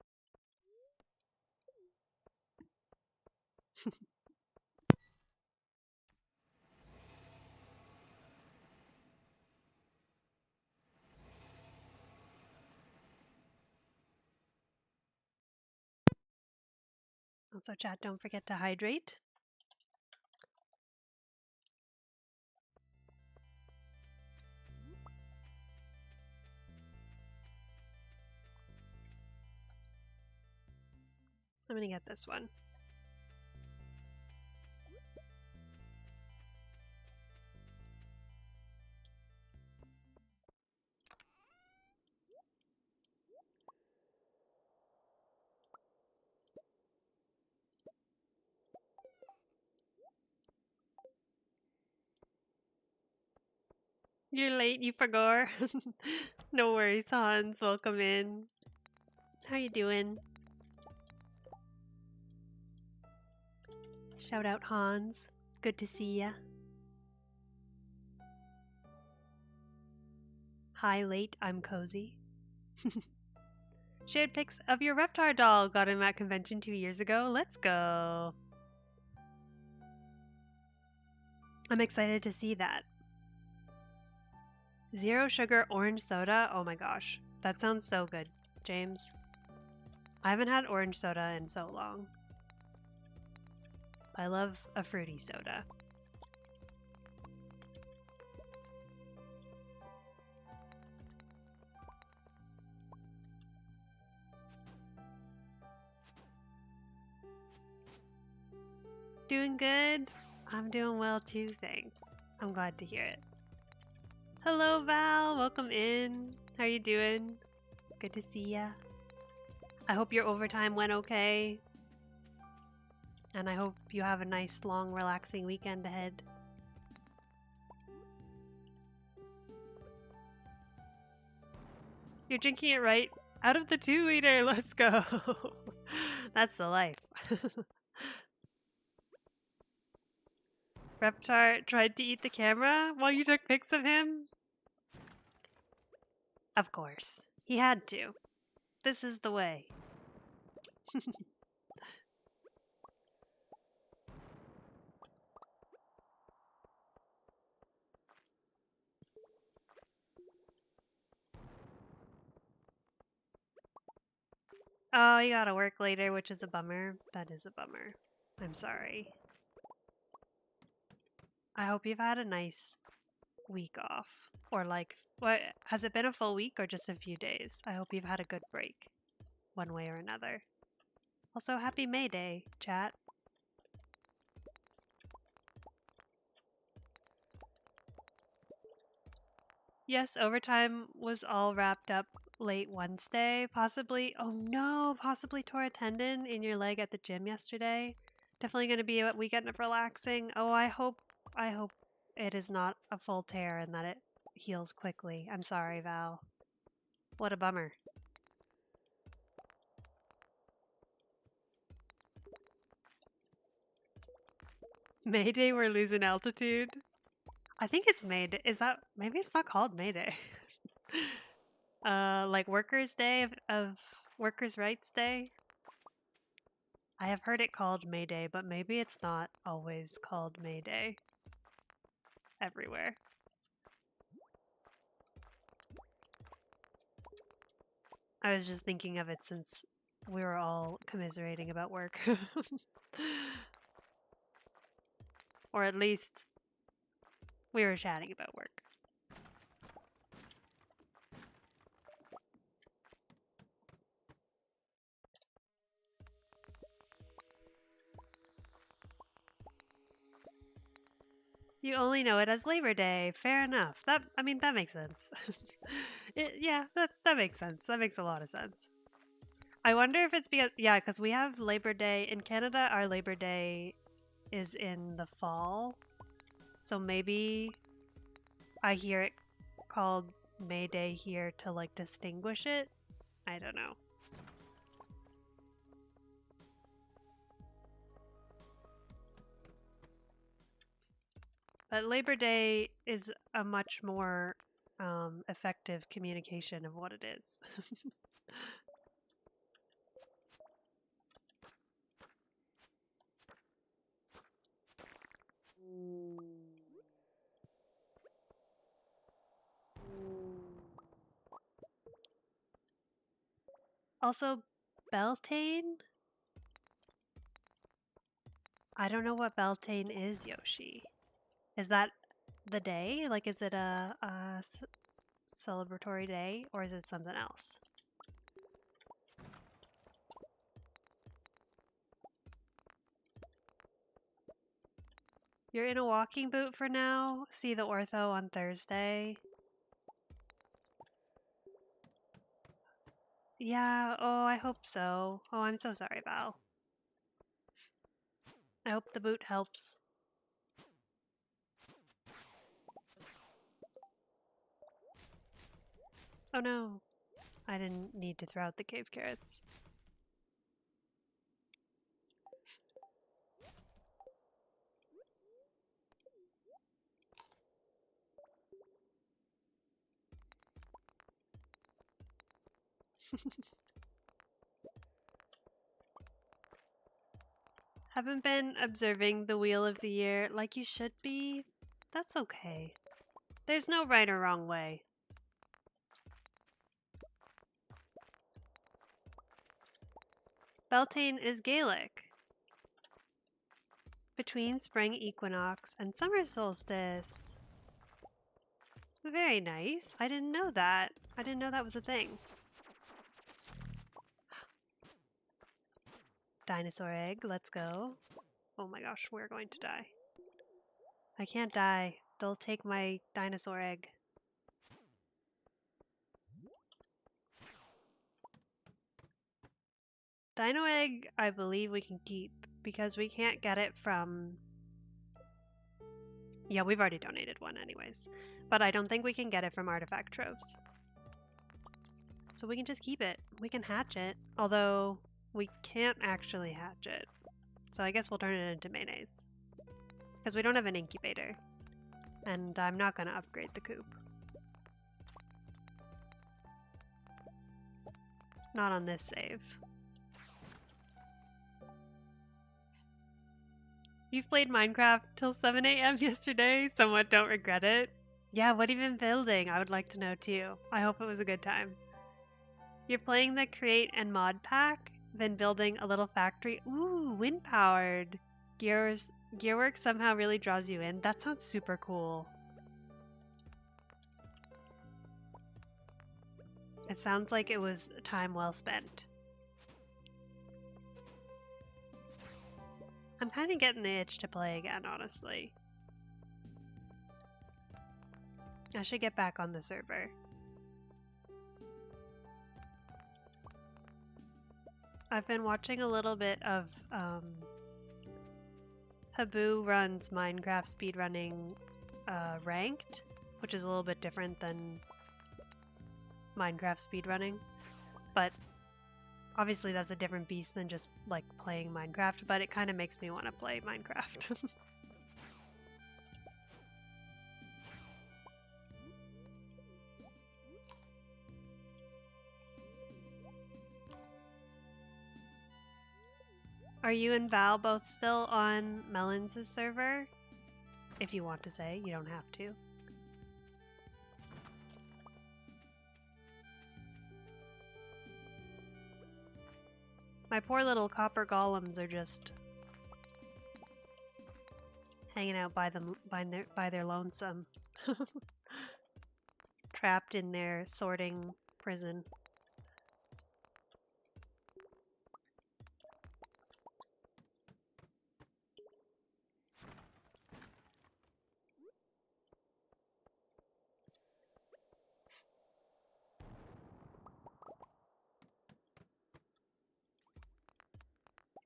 Speaker 1: Also, chat, don't forget to hydrate. I'm gonna get this one. You're late, you forgot. No worries, Hans. Welcome in. How you doing? Shout out, Hans. Good to see ya. Hi, late. I'm cozy. Shared pics of your Reptar doll. Got him at convention 2 years ago. Let's go. I'm excited to see that. Zero sugar orange soda. Oh my gosh. That sounds so good, James. I haven't had orange soda in so long. I love a fruity soda. Doing good? I'm doing well too, thanks. I'm glad to hear it. Hello, Val. Welcome in. How you doing? Good to see ya. I hope your overtime went okay. And I hope you have a nice, long, relaxing weekend ahead. You're drinking it right out of the 2-liter. Let's go. That's the life. Reptar tried to eat the camera while you took pics of him? Of course. He had to. This is the way. Oh, you gotta work later, which is a bummer. That is a bummer. I'm sorry. I hope you've had a nice week off. Or like, what, has it been a full week or just a few days? I hope you've had a good break, one way or another. Also, happy May Day, chat. Yes, overtime was all wrapped up late Wednesday. Possibly, oh no, possibly tore a tendon in your leg at the gym yesterday. Definitely going to be a weekend of relaxing. Oh, I hope it is not a full tear and that it heals quickly. I'm sorry, Val. What a bummer. Mayday, we're losing altitude. I think it's Mayday. Is that, maybe it's not called Mayday. Like Workers' Day of Workers' Rights Day. I have heard it called May Day, but maybe it's not always called May Day everywhere. I was just thinking of it since we were all commiserating about work. Or at least we were chatting about work. You only know it as Labor Day. Fair enough. That makes sense. Yeah, that makes sense. That makes a lot of sense. I wonder if it's because we have Labor Day in Canada. Our Labor Day is in the fall, so maybe I hear it called May Day here to like distinguish it. I don't know. But Labor Day is a much more effective communication of what it is. Also, Beltane? I don't know what Beltane is, Yoshi. Is that the day? Like, is it a celebratory day, or is it something else? You're in a walking boot for now? See the ortho on Thursday? Yeah, oh, I hope so. Oh, I'm so sorry, Val. I hope the boot helps. Oh no, I didn't need to throw out the cave carrots. Haven't been observing the wheel of the year like you should be? That's okay. There's no right or wrong way. Beltane is Gaelic. Between spring equinox and summer solstice. Very nice. I didn't know that. I didn't know that was a thing. Dinosaur egg, let's go. Oh my gosh, we're going to die. I can't die. They'll take my dinosaur egg. Dino egg, I believe we can keep because we can't get it from... Yeah, we've already donated one anyways. But I don't think we can get it from artifact troves. So we can just keep it. We can hatch it. Although we can't actually hatch it. So I guess we'll turn it into mayonnaise. Because we don't have an incubator. And I'm not going to upgrade the coop. Not on this save. You've played Minecraft till 7 a.m. yesterday? Somewhat don't regret it. Yeah, what have you been building? I would like to know too. I hope it was a good time. You're playing the create and mod pack, then building a little factory. Ooh, wind powered. Gearwork somehow really draws you in. That sounds super cool. It sounds like it was time well spent. I'm kind of getting the itch to play again, honestly. I should get back on the server. I've been watching a little bit of Habu runs Minecraft speedrunning ranked, which is a little bit different than Minecraft speedrunning, but obviously that's a different beast than just like playing Minecraft, but it kind of makes me want to play Minecraft. Are you and Val both still on Melons' server? If you want to say, you don't have to. My poor little copper golems are just hanging out by their lonesome, trapped in their sorting prison.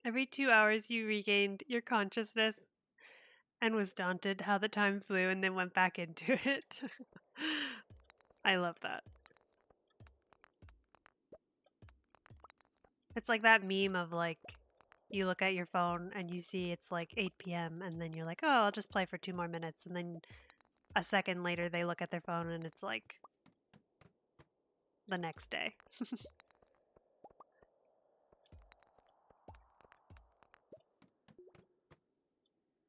Speaker 1: Every 2 hours you regained your consciousness and was daunted how the time flew and then went back into it. I love that. It's like that meme of like, you look at your phone and you see it's like 8 p.m. and then you're like, oh, I'll just play for 2 more minutes. And then a second later they look at their phone and it's like the next day.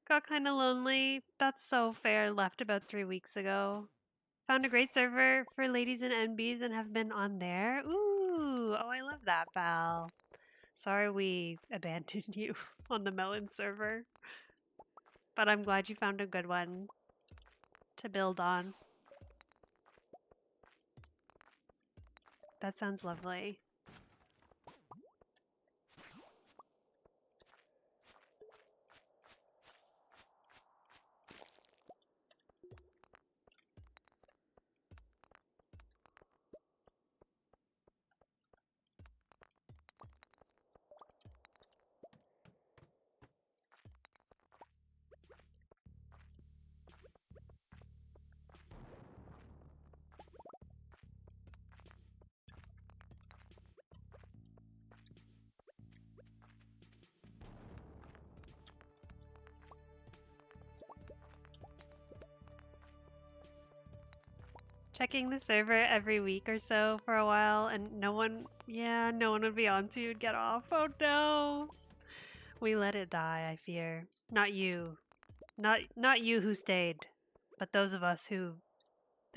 Speaker 1: Got kind of lonely. That's so fair. Left about 3 weeks ago. Found a great server for ladies and NBs and have been on there. Ooh, oh, I love that, Val. Sorry we abandoned you on the Melon server. But I'm glad you found a good one to build on. That sounds lovely. Checking the server every week or so for a while and no one would be on so you'd get off. Oh no. We let it die, I fear. Not you. Not you who stayed, but those of us who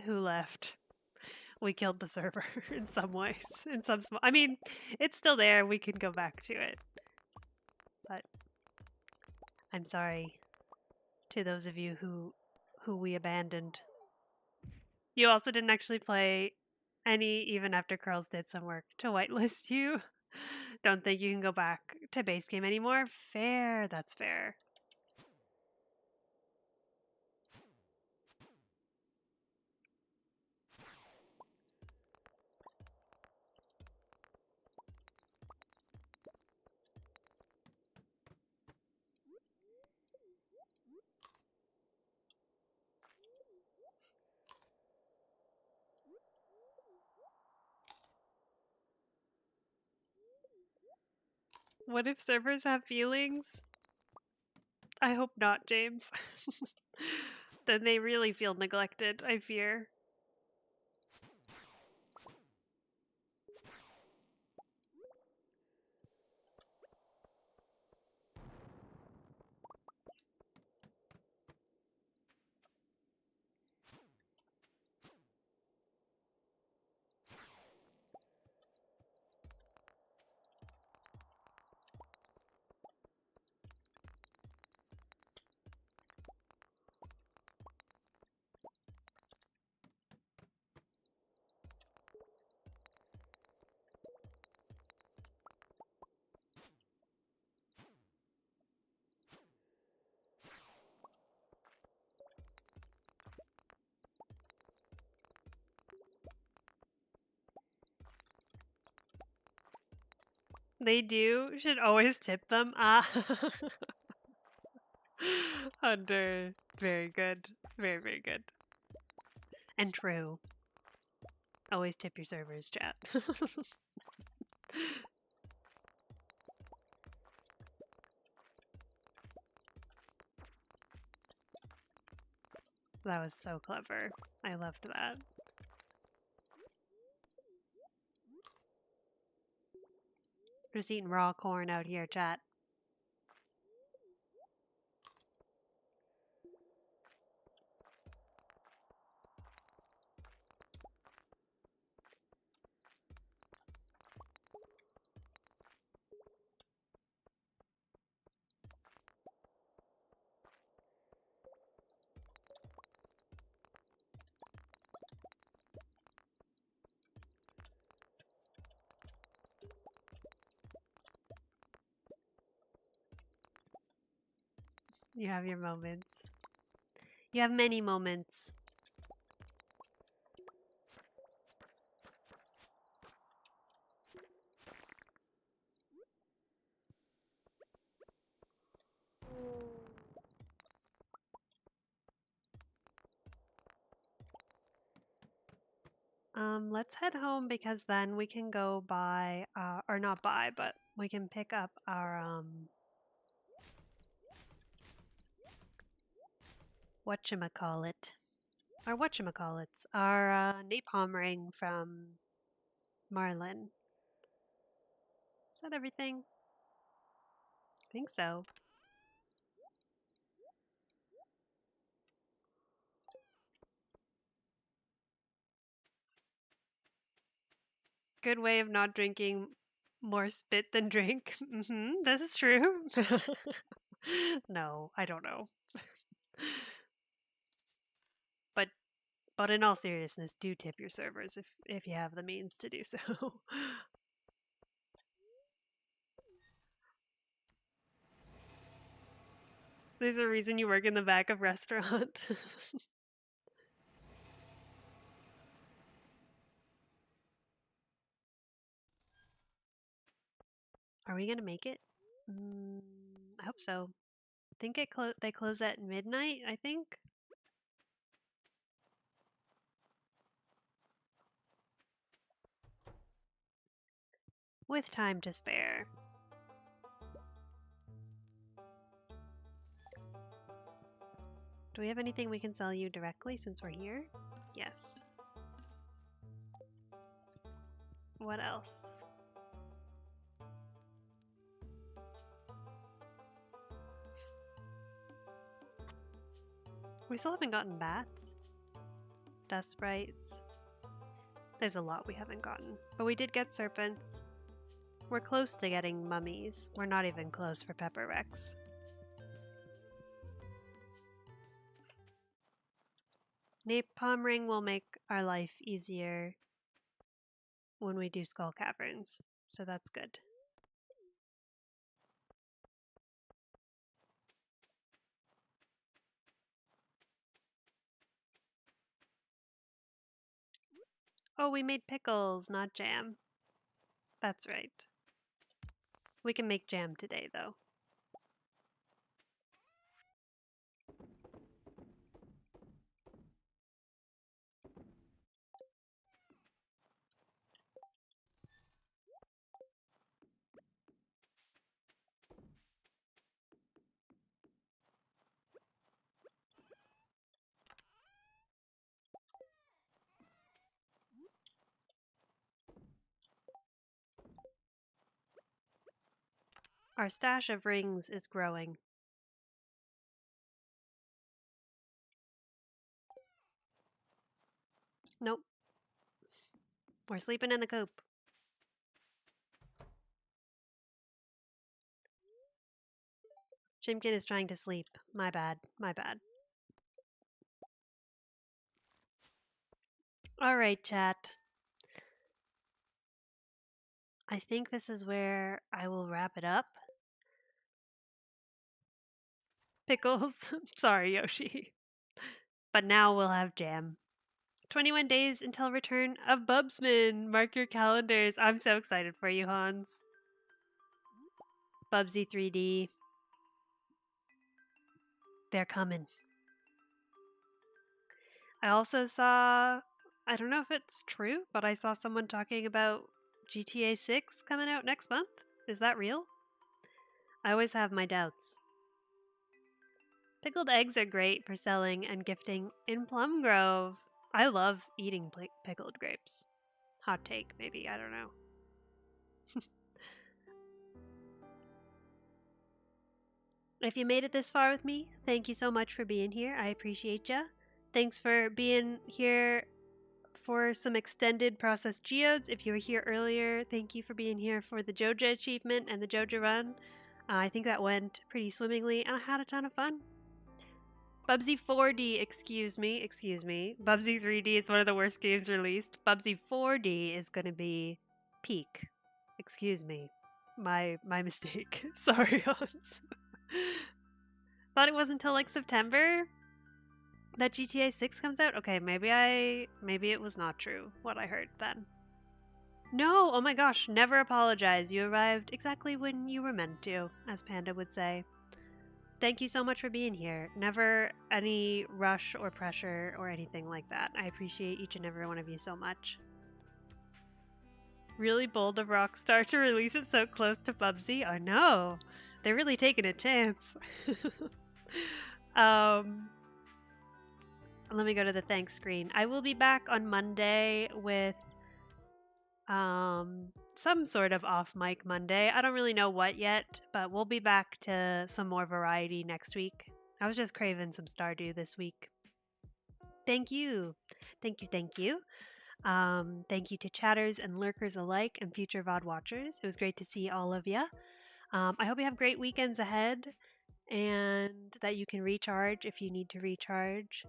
Speaker 1: left. We killed the server in some ways. In some small I mean, it's still there. We can go back to it. But I'm sorry to those of you who we abandoned. You also didn't actually play any even after Curls did some work to whitelist you. Don't think you can go back to base game anymore? Fair, that's fair. What if servers have feelings? I hope not, James. Then they really feel neglected, I fear. They do. Should always tip them. Ah. Hunter. Very good. Very, very good. And true. Always tip your servers, chat. That was so clever. I loved that. Just eating raw corn out here, chat. You have your moments. You have many moments. Let's head home because then we can go buy, or not buy, but we can pick up our, whatchamacallit. Our whatchamacallits. Our, napalm ring from Marlin. Is that everything? I think so. Good way of not drinking more spit than drink. This is true. No, I don't know. But in all seriousness, do tip your servers if you have the means to do so. There's a reason you work in the back of restaurant. Are we gonna make it? I hope so. I think they close at midnight, I think. With time to spare. Do we have anything we can sell you directly since we're here? Yes. What else? We still haven't gotten bats. Dust sprites. There's a lot we haven't gotten. But we did get serpents. We're close to getting mummies. We're not even close for Pepper Rex. Napalm ring will make our life easier when we do skull caverns. So that's good. Oh, we made pickles, not jam. That's right. We can make jam today, though. Our stash of rings is growing. Nope. We're sleeping in the coop. Chimkin is trying to sleep. My bad. My bad. Alright, chat. I think this is where I will wrap it up. Pickles. Sorry, Yoshi. But now we'll have jam. 21 days until return of Bubsman. Mark your calendars. I'm so excited for you, Hans. Bubsy 3D. They're coming. I also saw, I don't know if it's true, but I saw someone talking about GTA 6 coming out next month. Is that real? I always have my doubts. Pickled eggs are great for selling and gifting in Plum Grove. I love eating pickled grapes. Hot take, maybe, I don't know. If you made it this far with me, thank you so much for being here. I appreciate ya. Thanks for being here for some extended processed geodes. If you were here earlier, thank you for being here for the Joja achievement and the Joja run. I think that went pretty swimmingly and I had a ton of fun. Bubsy 4D, excuse me. Bubsy 3D is one of the worst games released. Bubsy 4D is going to be peak. Excuse me. My mistake. Sorry, Hans. Thought it wasn't until like September that GTA 6 comes out. Okay, maybe it was not true what I heard then. No, oh my gosh, never apologize. You arrived exactly when you were meant to, as Panda would say. Thank you so much for being here. Never any rush or pressure or anything like that. I appreciate each and every one of you so much. Really bold of Rockstar to release it so close to Bubsy. Oh no, they're really taking a chance. Let me go to the thanks screen. I will be back on Monday with some sort of off mic Monday. I don't really know what yet, but we'll be back to some more variety next week. I was just craving some Stardew this week. Thank you. Thank you. Thank you. Thank you to chatters and lurkers alike and future VOD watchers. It was great to see all of you. I hope you have great weekends ahead and that you can recharge if you need to recharge.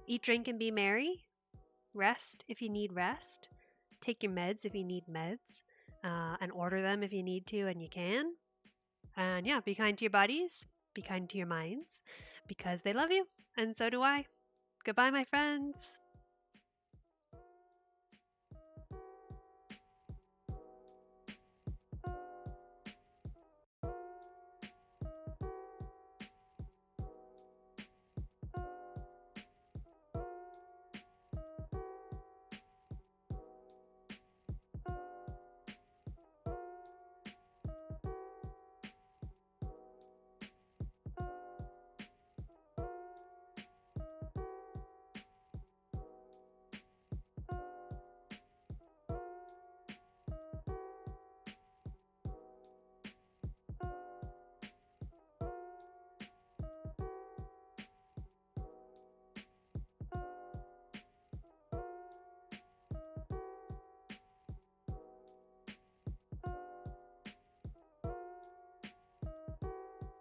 Speaker 1: Eat, drink, and be merry. Rest if you need rest. Take your meds if you need meds. And order them if you need to and you can. And yeah, be kind to your bodies. Be kind to your minds because they love you. And so do I. Goodbye, my friends.